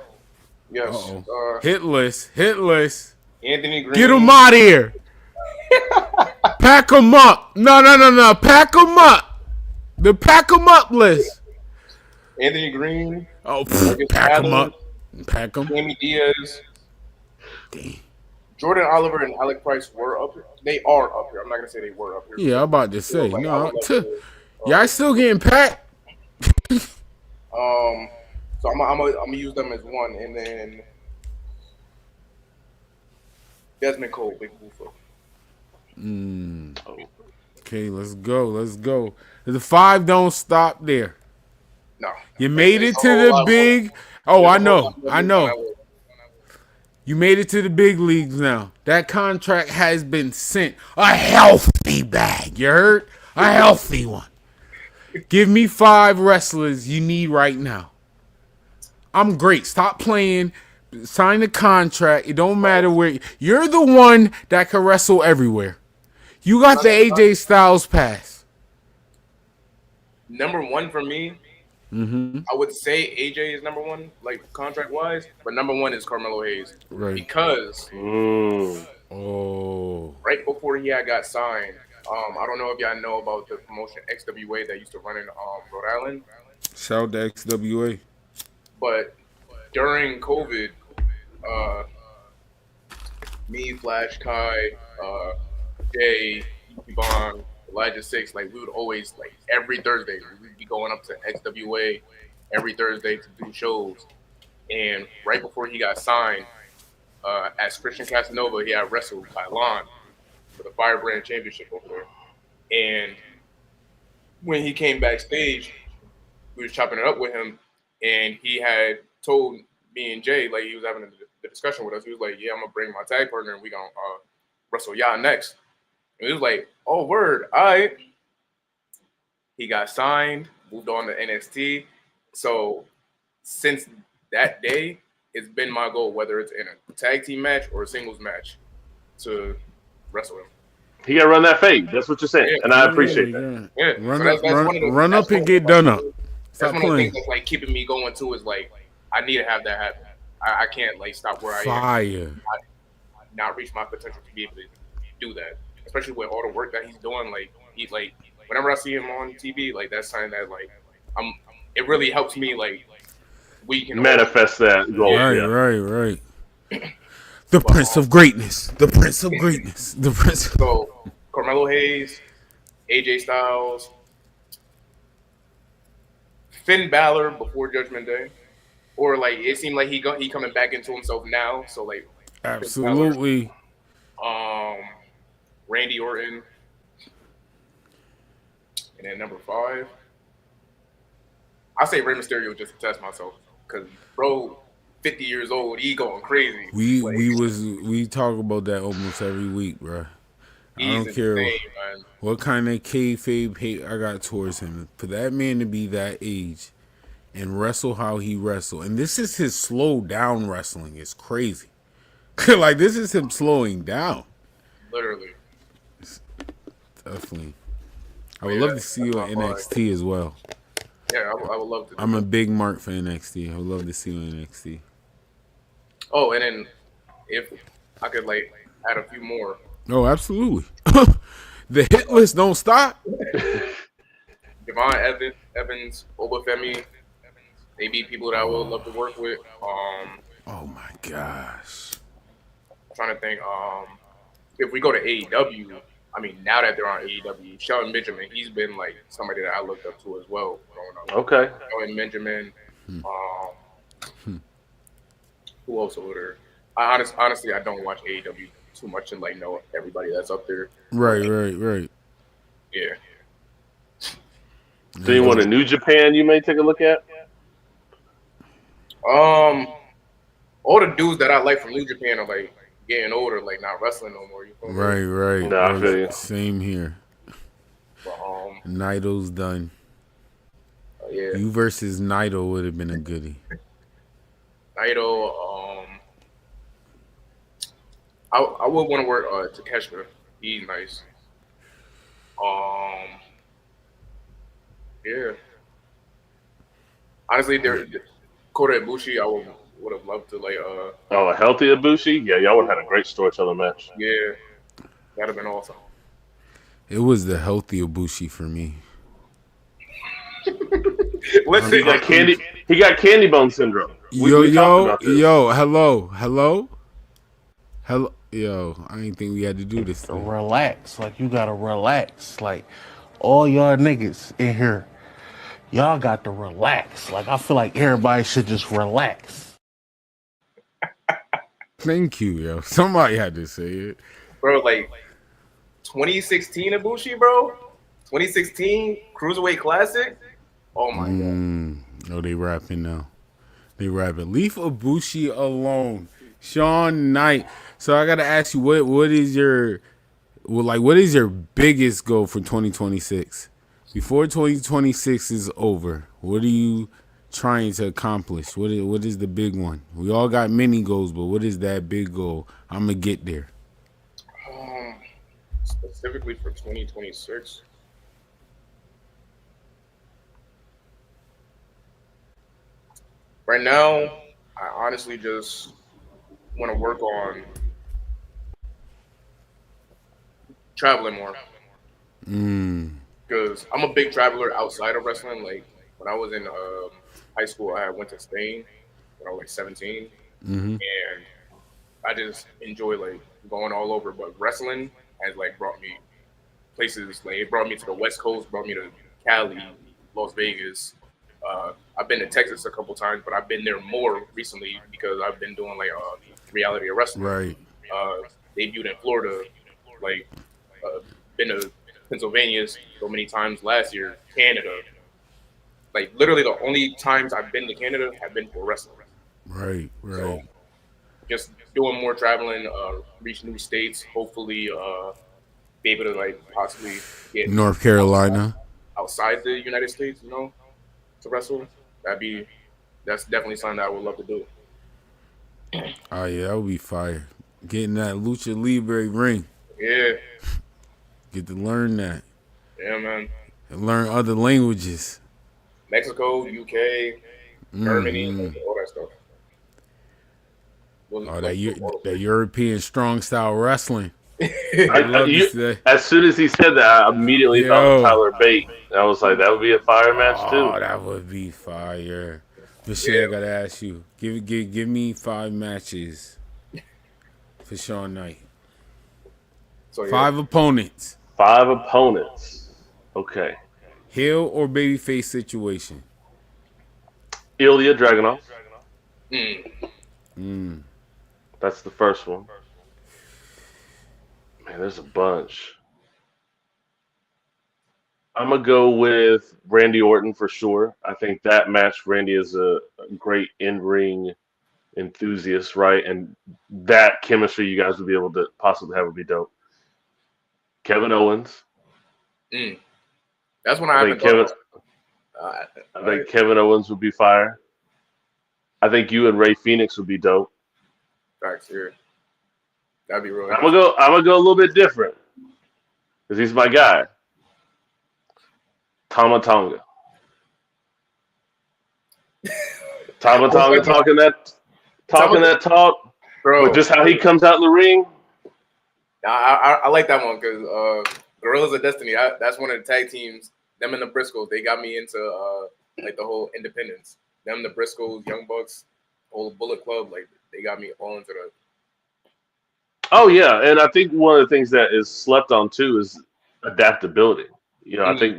yes. Hit list. Anthony Green. Get him out of here. Pack him up. No. Pack him up. The pack him up list. Anthony Green. Oh, pack him up. Pack him. Sammy Diaz. Damn. Jordan Oliver and Alec Price were up here. They are up here. I'm not going to say they were up here. Yeah, I'm about to say. Y'all still getting packed? So I'm gonna use them as one, and then Desmond Cole, Big Boofa. Okay, let's go. The 5 don't stop there. No. You made it to the big. Oh, I know. You made it to the big leagues now. That contract has been sent. A healthy bag. You heard? A healthy one. Give me 5 wrestlers you need right now. I'm great. Stop playing. Sign the contract. It don't matter where. You're the one that can wrestle everywhere. You got the AJ Styles pass. Number one for me, I would say AJ is number one, like contract wise, but number one is Carmelo Hayes. Right. Because Oh. right before he had got signed, I don't know if y'all know about the promotion XWA that used to run in Rhode Island. Shout out to XWA. But during COVID, me, Flash, Kai, Jay, Yvonne, Elijah Six, like we would always like every Thursday we'd be going up to XWA every Thursday to do shows. And right before he got signed, as Christian Casanova, he had wrestled Kylon for the Firebrand Championship over there. And when he came backstage, we was chopping it up with him, and he had told me and Jay, like he was having the discussion with us. He was like, "Yeah, I'm gonna bring my tag partner, and we gonna wrestle y'all next." And we was like, "Oh, word, all right." He got signed, moved on to NXT. So since that day, it's been my goal, whether it's in a tag team match or a singles match, to wrestle him. He got to run that fade. That's what you're saying, and I appreciate that. Yeah, Run up and get done up. That's one of the things that's like keeping me going too. Is like I need to have that happen. I can't like stop where I am. Fire. Not reach my potential to be able to do that, especially with all the work that he's doing. Like whenever I see him on TV, like that's something that like it really helps me like we can manifest that goal. Right. The Prince of Greatness. The Prince of Greatness. The Prince. So Carmelo Hayes, AJ Styles, Finn Balor before Judgment Day, or like it seemed like he coming back into himself now. So like absolutely. Randy Orton, and then number 5, I say Rey Mysterio just to test myself because bro, 50 years old, he going crazy. We talk about that almost every week, bro. I don't care what kind of kayfabe hate I got towards him. For that man to be that age and wrestle how he wrestled, and this is his slow down wrestling. It's crazy. Like this is him slowing down. Literally. Definitely. I would love to see you in NXT as well. Yeah, I would love to. I'm a big mark for NXT. I would love to see you in NXT. Oh, and then if I could like add a few more. Oh, absolutely. The hit list don't stop. Devon Evans, Obafemi, maybe people that I would love to work with. Oh my gosh. I'm trying to think. If we go to AEW, I mean, now that they're on AEW, Shelton Benjamin, he's been like somebody that I looked up to as well growing up. Okay. Shelton Benjamin. Who else over there? Honestly, I don't watch AEW too much and like know everybody that's up there. Right. Yeah. So anyone in New Japan you may take a look at? All the dudes that I like from New Japan are like getting older, like not wrestling no more. You feel me? Right. Nah, I feel you. Same here. But, Naito's done. yeah. You versus Naito would have been a goodie. Naito, I would want to work Takeshita. He's nice. Yeah. Honestly, Kota Ibushi, I would have loved to like. A healthy Ibushi? Yeah, y'all would have had a great storytelling match. Yeah, that'd have been awesome. It was the healthy Ibushi for me. Listen, He got candy bone syndrome. Hello. Yo, I didn't think we had to do this thing. Relax. Like, you gotta relax. Like, all y'all niggas in here, y'all got to relax. Like, I feel like everybody should just relax. Thank you, yo. Somebody had to say it. Bro, like 2016 Ibushi, bro. 2016 Cruiserweight Classic. Oh my god. Oh, they rapping now. They rapping. Leave Ibushi alone. Shawn Knight. So I gotta ask you, what is your biggest goal for 2026? Before 2026 is over, what are you trying to accomplish? What is the big one? We all got mini goals, but what is that big goal? I'm gonna get there. Specifically for 2026. Right now, I honestly just want to work on traveling more. Because I'm a big traveler outside of wrestling. Like when I was in high school, I went to Spain when I was like 17, and I just enjoy like going all over. But wrestling has like brought me places. Like it brought me to the West Coast, brought me to Cali, Las Vegas. I've been to Texas a couple times, but I've been there more recently because I've been doing like reality of wrestling. Right. Debuted in Florida, like been to Pennsylvania so many times last year. Canada, like literally the only times I've been to Canada have been for wrestling. Right. So just doing more traveling, reach new states, hopefully be able to like possibly get North Carolina. outside the United States, to wrestle. That's definitely something I would love to do. Oh yeah, that would be fire. Getting that Lucha Libre ring. Yeah. Get to learn that. Yeah, man. And learn other languages. Mexico, UK, Germany, all that stuff. Oh, that European strong style wrestling. As soon as he said that, I immediately thought of Tyler Bate. I was like, that would be a fire match too. Oh, that would be fire. Michelle, I gotta ask you, give me 5 matches for Shawn Knight. So, 5 opponents. 5 opponents. Okay. Heel or babyface situation? Ilya Dragunov. That's the first one. Man, there's a bunch. I'm going to go with Randy Orton for sure. I think that match, Randy is a great in-ring enthusiast, right? And that chemistry you guys would be able to possibly have would be dope. Kevin Owens. That's when I think Kevin Owens would be fire. I think you and Ray Phoenix would be dope. Facts here. That'd be really. I'm gonna go a little bit different because he's my guy. Tama Tonga. Tama Tonga talking that talk, bro. But just how he comes out in the ring. I like that one because Guerrillas of Destiny. That's one of the tag teams. Them and the Briscoes. They got me into like the whole independence. Them, the Briscoes, Young Bucks, whole Bullet Club. Like they got me all into the. Oh yeah, and I think one of the things that is slept on too is adaptability. I think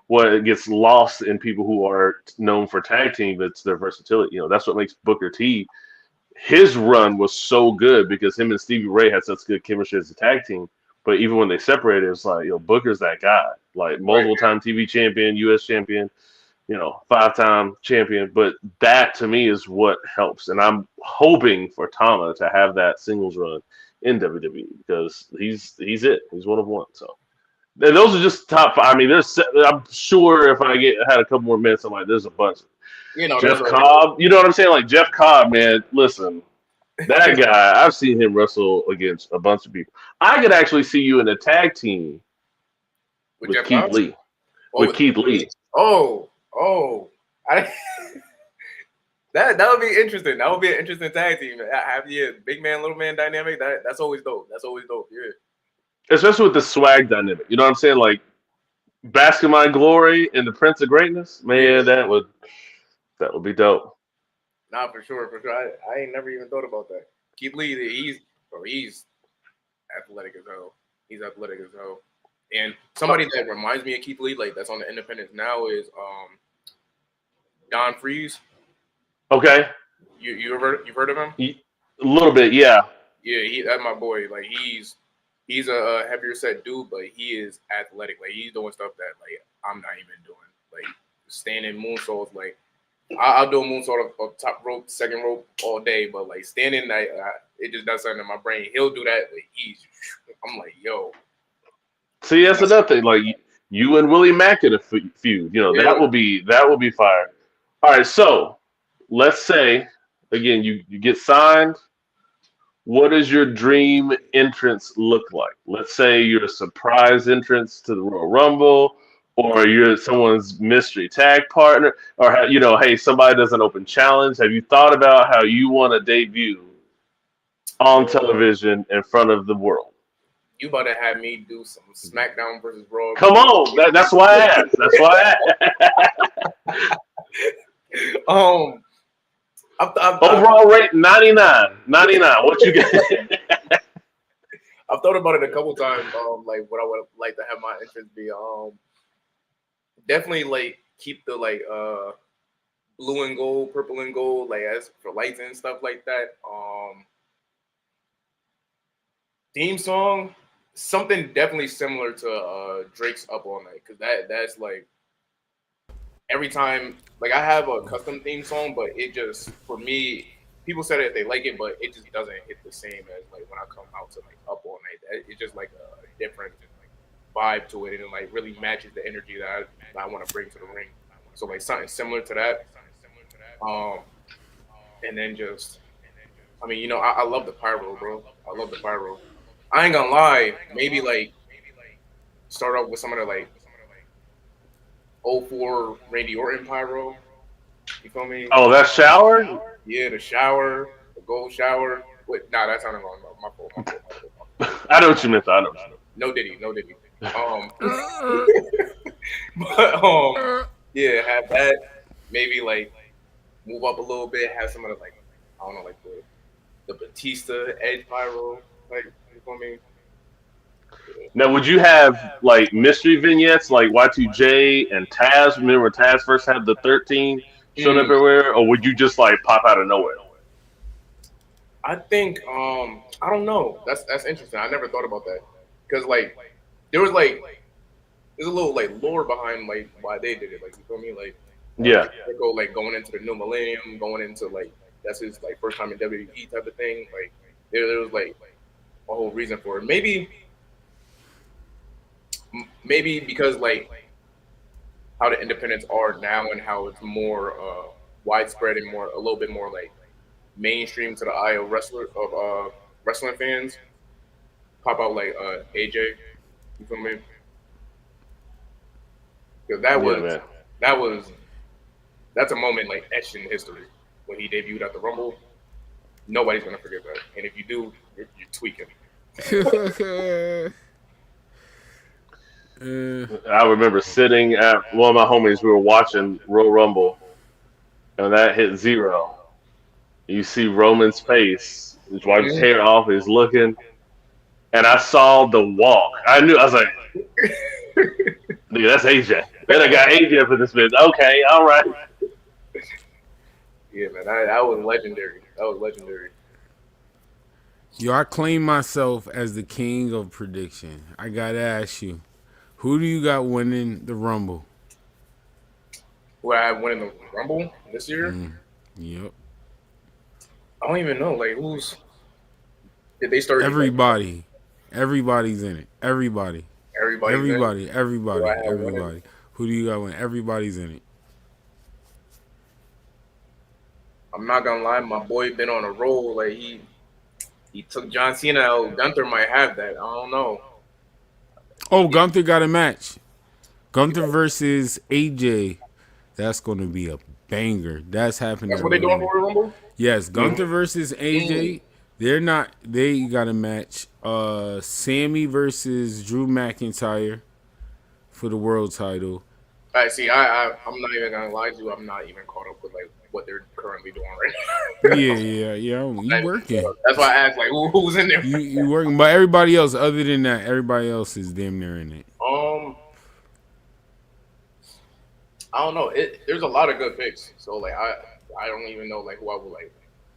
what gets lost in people who are known for tag team, it's their versatility. That's what makes Booker T. His run was so good because him and Stevie Ray had such good chemistry as a tag team. But even when they separated, it's like, Booker's that guy, like multiple-time TV champion, U.S. champion, 5-time champion. But that to me is what helps, and I'm hoping for Tama to have that singles run in WWE because he's it. He's one of one. So, and those are just top 5. I mean, I'm sure if I had a couple more minutes, I'm like, there's a bunch. Jeff Cobb, you know what I'm saying? Like Jeff Cobb, man. Listen, that guy, I've seen him wrestle against a bunch of people. I could actually see you in a tag team with Keith Lee. With Keith Lee. Oh, that would be interesting. That would be an interesting tag team. Have you big man, little man dynamic? That's always dope. Yeah. Especially with the swag dynamic. You know what I'm saying? Like Basket My Glory and the Prince of Greatness. Man, that would be dope. Nah, for sure. I ain't never even thought about that. Keith Lee, he's athletic as hell. And somebody that reminds me of Keith Lee, like that's on the Independence now, is Don Freeze. Okay. You've heard of him? A little bit, yeah. Yeah, that's my boy. Like he's a heavier set dude, but he is athletic. Like he's doing stuff that like I'm not even doing. Like standing moonsaults. Like I'll do a moonsault off top rope, second rope all day, but like standing, it just does something in my brain. He'll do that. Like I'm like, yo. See, that's another thing. Like You and Willie Mack in a feud. You know, Yeah. that will be fire. All right, so let's say again you get signed. What does your dream entrance look like? Let's say you're a surprise entrance to the Royal Rumble, or you're someone's mystery tag partner, or you know, hey, somebody does an open challenge. Have you thought about how you want to debut on television in front of the world? You about to have me do some SmackDown versus Raw? Come on, that's why I asked. That's why I asked. Overall rate 99. What you get? I've thought about it a couple times. Like what I would like to have my entrance be. Definitely like keep the like blue and gold, purple and gold, like as for lights and stuff like that. Theme song, something definitely similar to Drake's "Up All Night," because that's like every time. Like I have a custom theme song, but it just for me, people said that they like it, but it just doesn't hit the same as like when I come out to like "Up All Night." It's just like a different vibe to it, and it like really matches the energy that I want to bring to the ring. So like something similar to that. And then just, I mean, you know, I love the pyro, bro. I love the pyro. I ain't gonna lie, maybe like start off with some of the like 04 Randy Orton pyro. You feel me? Oh, that shower? Yeah, the shower, the gold shower. Wait, nah, that's not wrong. My fault. I know what you meant. I know. No Diddy. But yeah, have that. Maybe like move up a little bit. Have some of the like, I don't know, like the Batista Edge pyro. Like, you feel me? Now, would you have like mystery vignettes like Y2J and Taz? Remember when Taz first had the 13 showing up everywhere, or would you just like pop out of nowhere? I think I don't know. That's interesting. I never thought about that because like there's a little like lore behind like why they did it. Like, you feel me? Like yeah, they go like going into the new millennium, going into like that's his like first time in WWE type of thing. Like there was like a whole reason for it. Maybe because like how the independents are now and how it's more widespread and more a little bit more like mainstream to the eye of wrestling fans. Pop out like AJ, you feel me? Because that's a moment like etched in history when he debuted at the Rumble. Nobody's gonna forget that, and if you do, you're tweaking. I remember sitting at one of my homies. We were watching Royal Rumble, and that hit 0. You see Roman's face. He's wiped his hair off. He's looking, and I saw the walk. I was like, "Nigga, that's AJ." Then I got AJ for this bitch. Okay, all right. Yeah, man, that was legendary. Yo, I claim myself as the king of prediction. I gotta ask you, who do you got winning the Rumble? Who I have winning the Rumble this year? Yep. I don't even know. Like, did they start? Everybody. Everybody's in it. Everybody. Everybody. Who do you got winning? Everybody's in it. I'm not gonna lie, my boy been on a roll. Like he took John Cena out. Gunther might have that. I don't know. Oh, Gunther got a match. Gunther versus AJ. That's gonna be a banger. That's happening. That's what they doing for the Rumble? Yes, Gunther versus AJ. They got a match. Sammy versus Drew McIntyre for the world title. I see. I'm not even gonna lie to you. I'm not even caught up with like what they're currently doing right now. Yeah. You working? That's why I asked like who's in there. You working? But everybody else, other than that, everybody else is damn near in it. I don't know. There's a lot of good picks. So like I don't even know like who I would like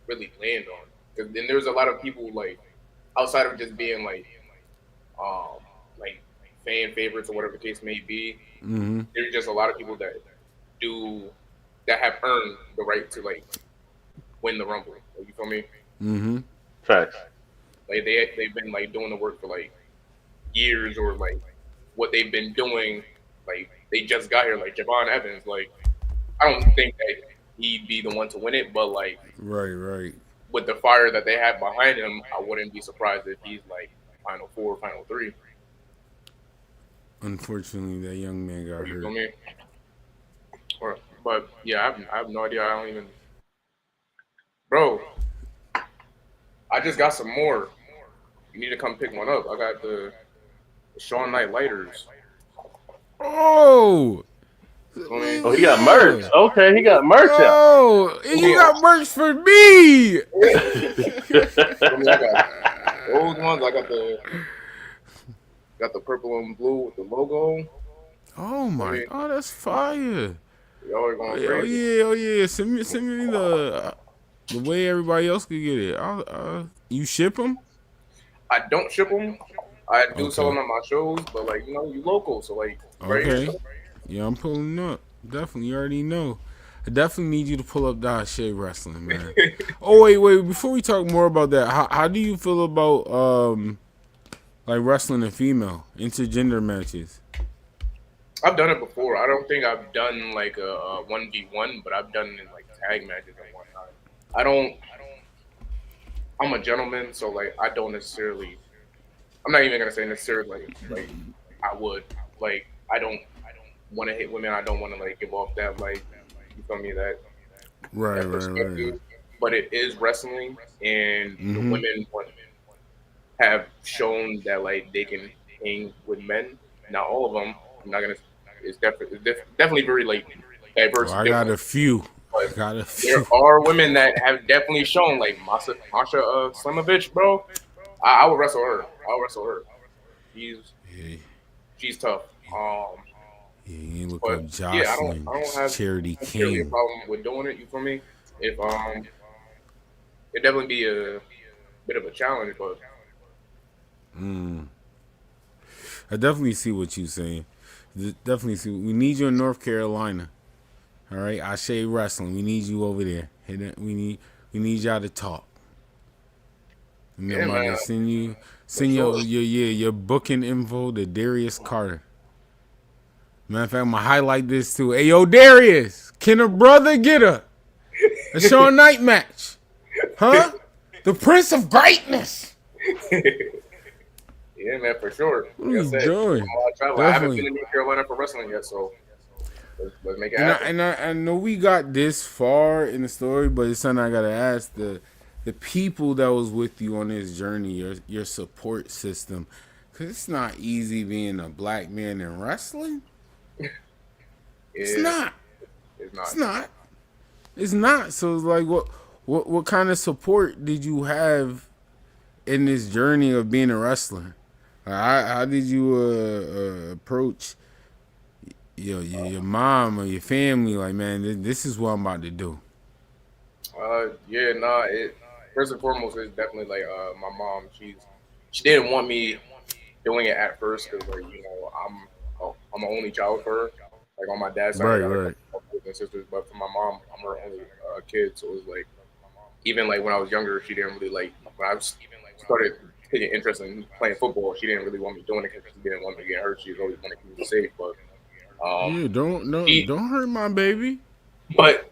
really land on. Because then there's a lot of people like outside of just being like fan favorites or whatever the case may be. Mm-hmm. There's just a lot of people that have earned the right to like win the Rumble. Like, you feel me? Mm-hmm. Facts. Like they've been like doing the work for like years, or like what they've been doing like they just got here, like Javon Evans. Like I don't think that he'd be the one to win it, but like Right. with the fire that they have behind him, I wouldn't be surprised if he's like Final Four, Final Three. Unfortunately, that young man got You feel hurt. me? But yeah, I have no idea. I don't even, bro. I just got some more. You need to come pick one up. I got the Shawn Knight lighters. Oh, Oh, he got merch. Okay, he got merch out. oh, and you got merch for me. I got those ones. I got the purple and blue with the logo. Oh my, oh that's fire. Y'all are going Oh crazy. yeah, oh yeah. Send me the way everybody else could get it. You ship them? I don't ship them. I do sell Okay. them at my shows, but like you local, so like right Okay. here. Yeah, I'm pulling up. Definitely, you already know. I definitely need you to pull up that Shea Wrestling, man. Oh wait. Before we talk more about that, how do you feel about like wrestling a female intergender matches? I've done it before. I don't think I've done like a 1v1, but I've done it in like tag matches at one time. I don't. I'm a gentleman, so like I don't necessarily. I'm not even gonna say necessarily like I would like I don't want to hit women. I don't want to like give off that like you feel me that Right. perspective. But it is wrestling, and the Mhm. women have shown that like they can hang with men. Not all of them. I'm not gonna. It's definitely very like diverse. Well, I got a few. But Got a there few. are women that have definitely shown, like Masha Slimovich, bro. I would wrestle her. I'll wrestle her. Yeah, She's tough. you look But up yeah, Jocelyn, I don't have Charity necessarily a King. problem with doing it. You feel me? If it definitely be a bit of a challenge, but I definitely see what you're saying. Definitely see. We need you in North Carolina. All right, Ashe Wrestling. We need you over there. We need y'all to talk. And then Yeah, I'm man. gonna send sure. your booking info to Darius Carter. Matter of fact, I'm gonna highlight this too. Hey yo, Darius, can a brother get a Shawn Knight match? Huh? The Prince of Greatness. Yeah, man, for sure. What are Like I you said, doing? I haven't been in North Carolina for wrestling yet, so let's make it happen. I know we got this far in the story, but it's something I gotta ask the people that was with you on this journey, your support system, because it's not easy being a black man in wrestling. It's not. It's not. It's not. It's not. So it's like, what kind of support did you have in this journey of being a wrestler? How did you approach your mom or your family? Like, man, this is what I'm about to do. Yeah, nah. First and foremost, it's definitely like my mom. She didn't want me doing it at first because like I'm an only child for her. Like on my dad's side, I got a Right. couple brothers and sisters, but for my mom, I'm her only kid. So it was like even like when I was younger, she didn't really like when I started taking interest in playing football. She didn't really want me doing it because she didn't want me to get hurt. She always wanted me to be safe, but Yeah, she, don't hurt my baby. but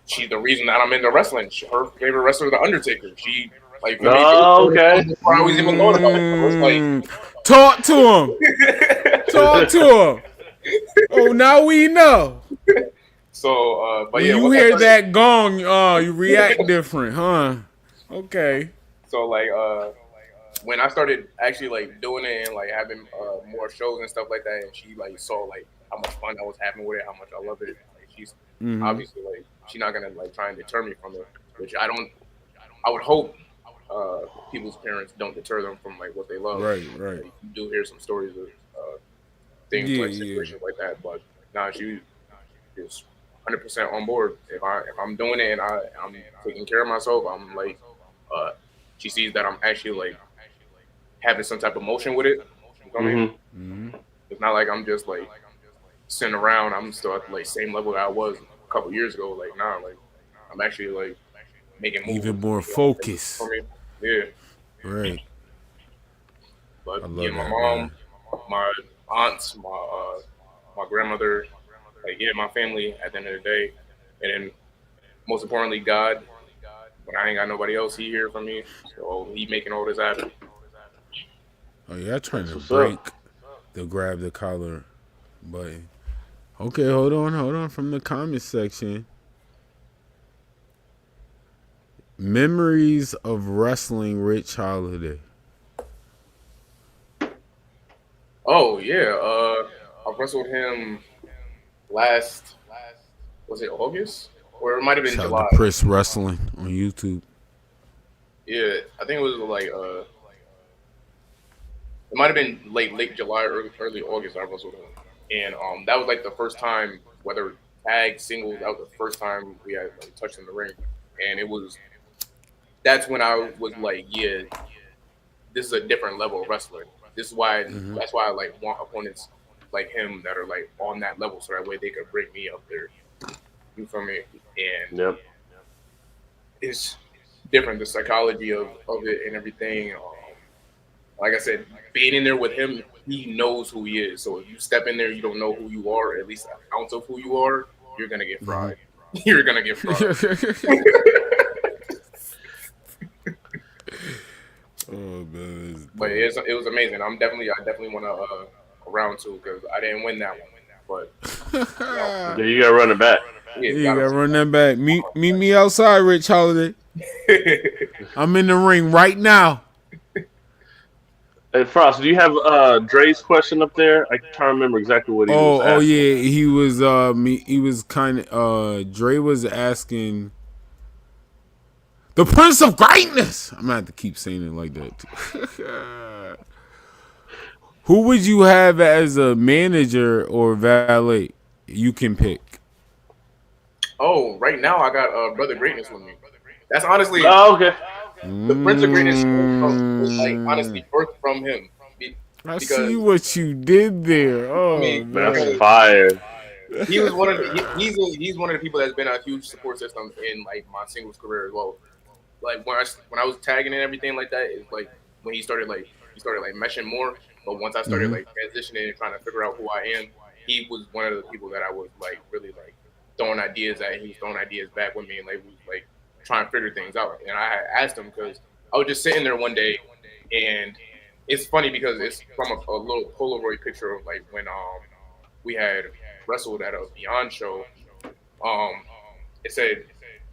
she's the reason that I'm into wrestling. Her favorite wrestler is The Undertaker. She like for me, Oh, okay. before I was even knowing about it. So it's Talk to him. like Talk to him. Oh, now we know. so but When yeah, you once I hear started- that gong, you react different, huh? Okay. so like when I started actually like doing it and like having more shows and stuff like that, and she like saw like how much fun I was having with it, how much I love it. Like she's obviously like she's not gonna like try and deter me from it, which I don't. I would hope people's parents don't deter them from like what they love. Right. Like, you do hear some stories of things like situations like that, but nah, she is 100% on board. If I'm doing it and I'm taking care of myself, I'm like she sees that I'm actually like having some type of motion with it. You know what I mean? It's not like I'm just like sitting around. I'm still at the like same level that I was a couple years ago. Like nah, like I'm actually like making moves. Even more focus. For me. Yeah. Right. But I love yeah, my that, mom, man. my aunts, my grandmother, like yeah, my family at the end of the day, and then most importantly, God. When I ain't got nobody else, he here for me, so he making all this happen. Oh yeah, trying That's to what's break up. the grab the collar button. Okay, hold on from the comment section. Memories of wrestling Rich Holiday. Oh yeah, I wrestled him last, was it August? Or it might have been Shout out to July. Chris Wrestling on YouTube. Yeah, I think it was like it might have been late July, early August. I wrestled him, and that was like the first time, whether tag singles, that was the first time we had like, touched in the ring, and it was that's when I was like, yeah, this is a different level of wrestler. This is why that's why I like want opponents like him that are like on that level, so that way they could bring me up there. You feel me? And Yep. it's different, the psychology of it and everything. Like I said, being in there with him, he knows who he is. So if you step in there, you don't know who you are, at least an ounce of who you are, you're gonna get fried. You're gonna get fried. Oh man, But it was amazing. I definitely want a round two because I didn't win that one. But Yeah, you got to run it back. you gotta run that back. Meet me outside, Rich Holiday. I'm in the ring right now. Hey, Frost, do you have Dre's question up there? I can't remember exactly what he was asking. Oh yeah, he was kind of Dre was asking the Prince of Greatness. I'm gonna have to keep saying it like that. Who would you have as a manager or valet? You can pick. Oh, right now I got Brother Greatness with me. That's honestly Oh, okay. the Prince of Greatness was like honestly birthed from him. I Because see what you did there. Oh, I mean, man. That's fire. he was one of the, he's one of the people that's been a huge support system in like my singles career as well. Like when I was tagging and everything like that, it's like when he started like meshing more. But once I started like transitioning and trying to figure out who I am, he was one of the people that I was like really like throwing ideas at. He was throwing ideas back with me and like we was like trying to figure things out. And I had asked him because I was just sitting there one day, and it's funny because it's from a little Polaroid picture of like when we had wrestled at a Beyond show. It said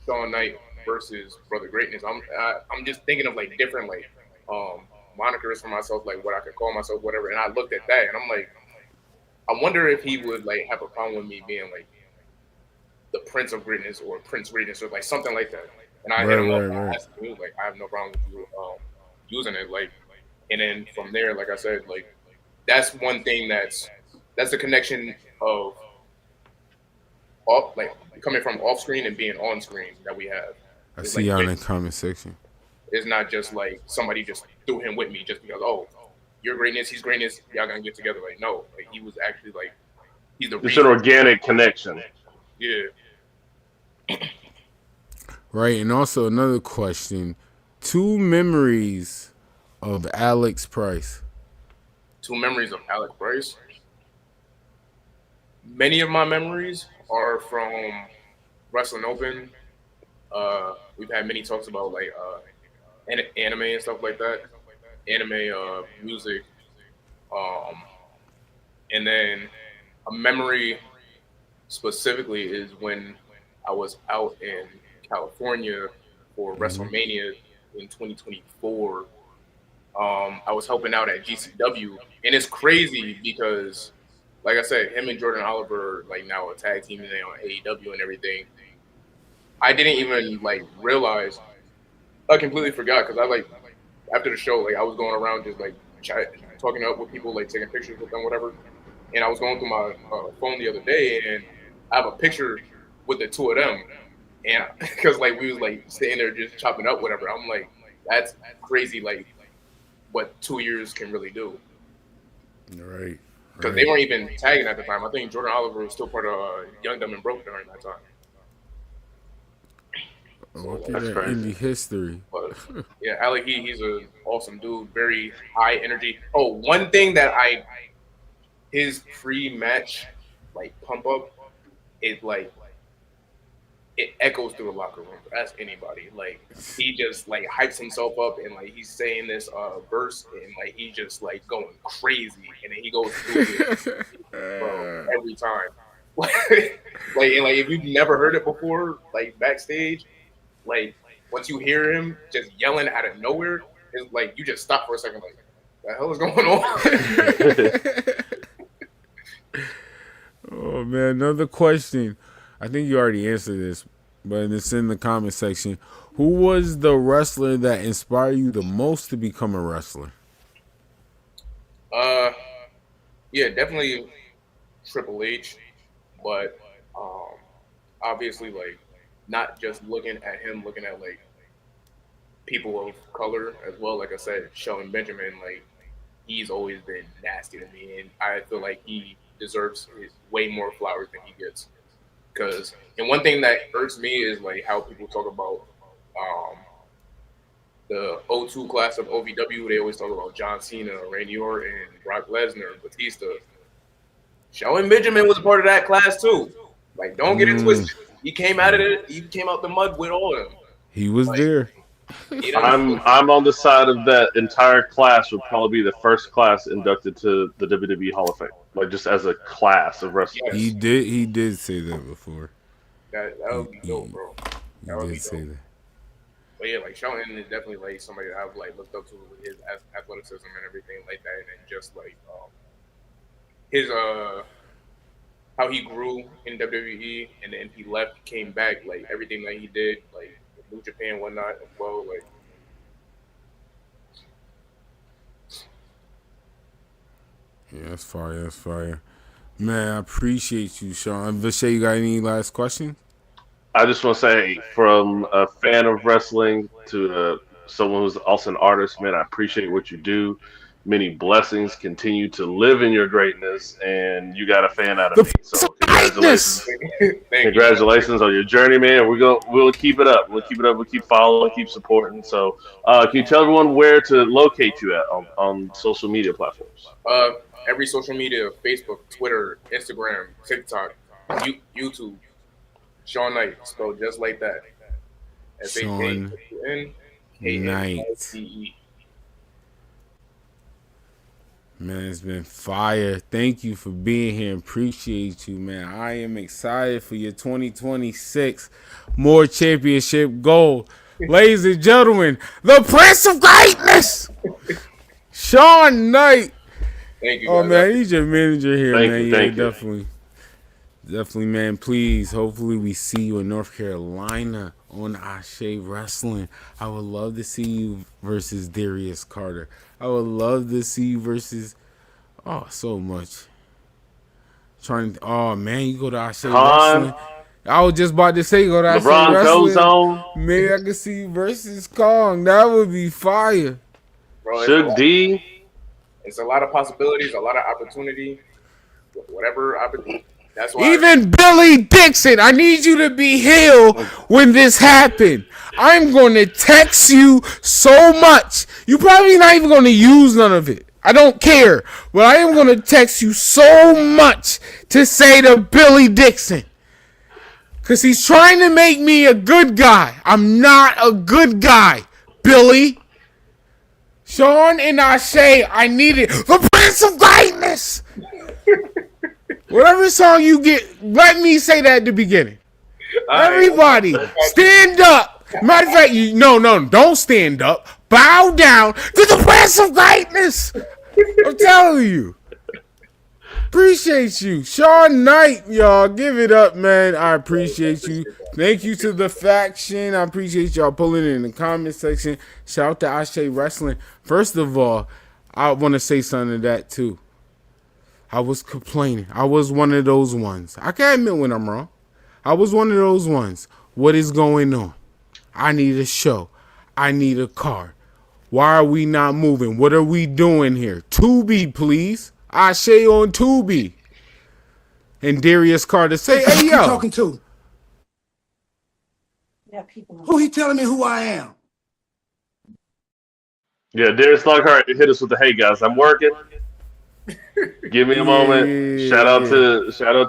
Shawn Knight versus Brother Greatness. I'm just thinking of like different like monikers for myself, like what I could call myself, whatever. And I looked at that and I'm like, I wonder if he would like have a problem with me being like the Prince of Greatness or Prince Greatness or like something like that. And I hit him up and I asked him, he was like, I have no problem with you using it. Like, and then from there, like I said, like that's one thing that's the connection of off, like coming from off screen and being on screen that we have. I It's see like, y'all in the comment section. it's not just like somebody just threw him with me just because, oh, you're greatness, he's greatness, y'all gonna get together. Like, no, like he was actually like, he's the It's reason. an organic connection. Yeah. Right, and also another question: 2 memories of Alex Price. 2 memories of Alec Bryce. Many of my memories are from Wrestling Open. We've had many talks about like anime and stuff like that. Anime, music, and then a memory specifically is when I was out in California for WrestleMania in 2024. I was helping out at GCW, and it's crazy because, like I said, him and Jordan Oliver are like now a tag team and they on AEW and everything. I didn't even like realize. I completely forgot because I like after the show, like I was going around just like talking up with people, like taking pictures with them, whatever. And I was going through my phone the other day, and I have a picture with the 2 of them, and because like we was like sitting there just chopping up, whatever. I'm like, that's crazy, like what 2 years can really do. Right. Because they weren't even tagging at the time. I think Jordan Oliver was still part of Young, Dumb, and Broke during that time. Look at that indie history. But yeah, Alec, he's an awesome dude, very high energy. Oh, one thing that his pre-match like pump up, it like it echoes through the locker room. That's anybody. Like he just like hypes himself up and like he's saying this verse and like he's just like going crazy and then he goes through it, bro, every time. like and like if you've never heard it before, like backstage, like once you hear him just yelling out of nowhere, it's like you just stop for a second, like, what the hell is going on? Oh man, another question. I think you already answered this, but it's in the comment section. Who was the wrestler that inspired you the most to become a wrestler? Yeah, definitely Triple H, but obviously like not just looking at him, looking at like people of color as well. Like I said, Shelton Benjamin, like he's always been nasty to me, and I feel like he deserves way more flowers than he gets. Because and one thing that irks me is like how people talk about the O2 class of OVW. They always talk about John Cena, Randy Orton, Brock Lesnar, Batista. Shelton Benjamin was a part of that class too. Like, don't get it twisted. He came out of it. He came out the mud with all of them. He was like, there. I'm on the side of that entire class would probably be the first class inducted to the WWE Hall of Fame, like just as a class of wrestling. Yes. He did say that before. That would be dope, bro. That would be Say dope. that. But yeah, like Shelton is definitely like somebody that I've like looked up to with his athleticism and everything like that, and just like his how he grew in WWE and then he left, came back, like everything that he did, like New Japan and whatnot as well, like. Yeah, that's fire. That's fire. Man, I appreciate you, Sean. Vishay, you got any last questions? I just want to say, from a fan of wrestling to someone who's also an artist, man, I appreciate what you do. Many blessings. Continue to live in your greatness, and you got a fan out of me. So congratulations, congratulations on your journey, man. We'll keep it up. We'll keep it up. We'll keep following, keep supporting. So, can you tell everyone where to locate you at on social media platforms? Every social media: Facebook, Twitter, Instagram, TikTok, YouTube. Shawn Knyte, spelled just like that. Shawn Knyte. Man, it's been fire. Thank you for being here. Appreciate you, man. I am excited for your 2026 more championship goal. Ladies and gentlemen, the Prince of Greatness, Shawn Knyte. Thank you. Oh, man, he's your manager here, man. Thank you. Definitely, man. Please, hopefully we see you in North Carolina on Ashe Wrestling. I would love to see you versus Darius Carter. I would love to see you versus, so much. Man, you go to Ashe Wrestling. I was just about to say go to Ashe Wrestling. Maybe I could see you versus Kong. That would be fire. Bro, Should D. It's a lot of possibilities, a lot of opportunity. Whatever opportunity. That's why even Billy Dixon, I need you to be healed when this happened. I'm going to text you so much. You're probably not even going to use none of it. I don't care. But I am going to text you so much to say to Billy Dixon. Because he's trying to make me a good guy. I'm not a good guy, Billy. Shawn and Ashe, I need it. The Prince of Greatness. Whatever song you get, let me say that at the beginning. Everybody, stand up. Matter of fact, don't stand up. Bow down to the Prince of Greatness. I'm telling you. Appreciate you. Shawn Knyte, y'all. Give it up, man. I appreciate you. Thank you to the faction. I appreciate y'all pulling it in the comment section. Shout out to Ashe Wrestling. First of all, I want to say something to that, too. I was complaining. I was one of those ones. I can't admit when I'm wrong. I was one of those ones. What is going on? I need a show. I need a car. Why are we not moving? What are we doing here? Tubi, please. Ashe on Tubi. And Darius Carter say, hey, yo. Who talking to? Who he telling me who I am? Yeah, Darius Lockhart hit us with the hey guys, I'm working. Give me a moment. Shout out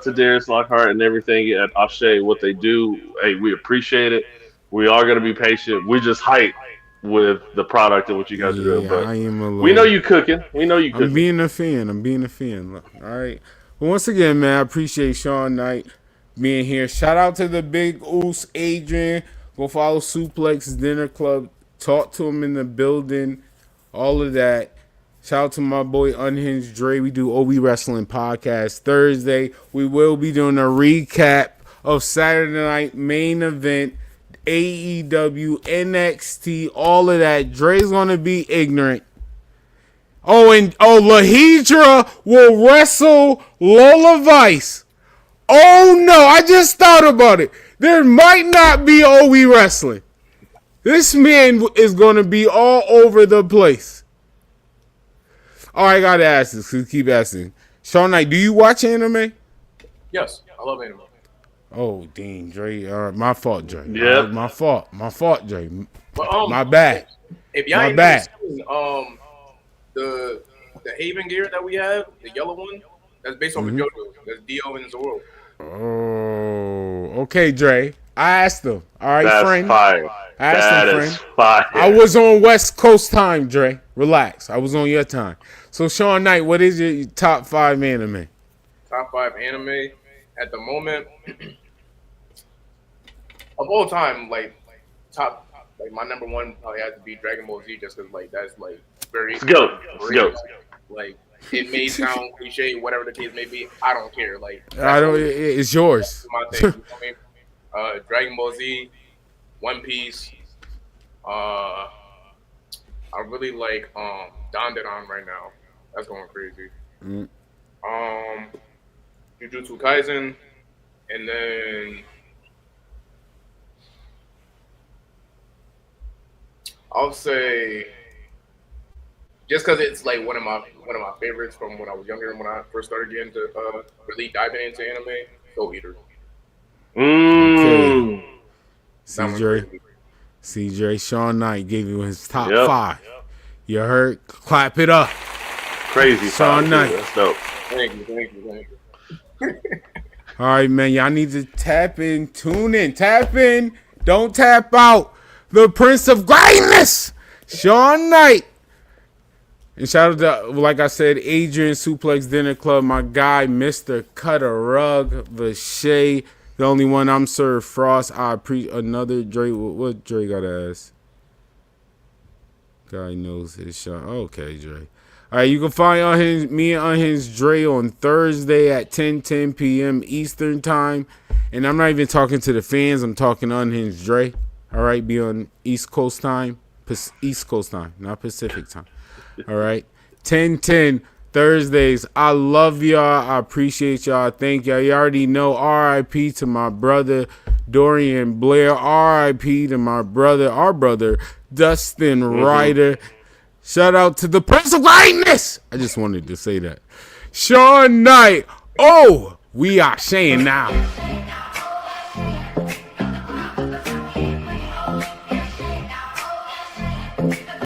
to Darius Lockhart and everything at Ashe. What they do, hey, we appreciate it. We are gonna be patient. We just hype with the product and what you guys are doing. But I am a little, we know you cooking. We know you cooking. I'm being a fan. Look, all right. Well, once again, man, I appreciate Shawn Knyte being here. Shout out to the Big Oos, Adrian. Go follow Suplex Dinner Club. Talk to him in the building. All of that. Shout out to my boy Unhinged Dre. We do OB Wrestling Podcast Thursday. We will be doing a recap of Saturday night main event, AEW, NXT, all of that. Dre's gonna be ignorant. Lahidra will wrestle Lola Vice. Oh no, I just thought about it. There might not be OE wrestling. This man is gonna be all over the place. Oh, I gotta ask this, because keep asking. Shawn Knight, do you watch anime? Yes, I love anime. Oh, dang, Dre. My fault, Dre. Yeah. My fault, Dre. But, my bad. If y'all ain't seen, the Haven gear that we have, the yellow one, that's based off of JoJo. That's Dio and Zoro. Oh, okay, Dre. I asked him. All right, That's friend. Fire. I asked him, friend. Fire. I was on West Coast time, Dre. Relax. I was on your time. So, Shawn Knight, what is your top 5 anime? Top 5 anime at the moment of all time, like my number one probably has to be Dragon Ball Z, just because that's very. Let's go. Like it may sound cliche, whatever the case may be. I don't care. It's yours. My thing. You know what I mean? Dragon Ball Z, One Piece. I really like Dandadan right now. That's going crazy. Jujutsu Kaisen, and then I'll say just because it's like one of my favorites from when I was younger and when I first started getting to really diving into anime. Soul Eater. Okay. CJ, Shawn Knight gave you his top 5. You heard? Clap it up. Crazy. Shawn Knight. That's dope. Thank you. All right, man. Y'all need to tap in, tune in, tap in. Don't tap out. The Prince of Greatness, Shawn Knight. And shout out to, like I said, Adrian, Suplex Dinner Club, my guy, Mr. Cut a Rug, Vache, the only one I'm served, Frost. I appreciate another Dre. What Dre got to ask? Guy knows his shot. Okay, Dre. All right, you can find me and Unhinged Dre on Thursday at 10 p.m. Eastern Time. And I'm not even talking to the fans. I'm talking to Unhinged Dre. All right, be on East Coast Time. East Coast Time, not Pacific Time. All right, 10 Thursdays. I love y'all. I appreciate y'all. Thank y'all. You already know. R.I.P. to my brother Dorian Blair. R.I.P. to our brother Dustin Ryder. Shout out to the Prince of Greatness. I just wanted to say that. Shawn Knight. Oh, we are saying now.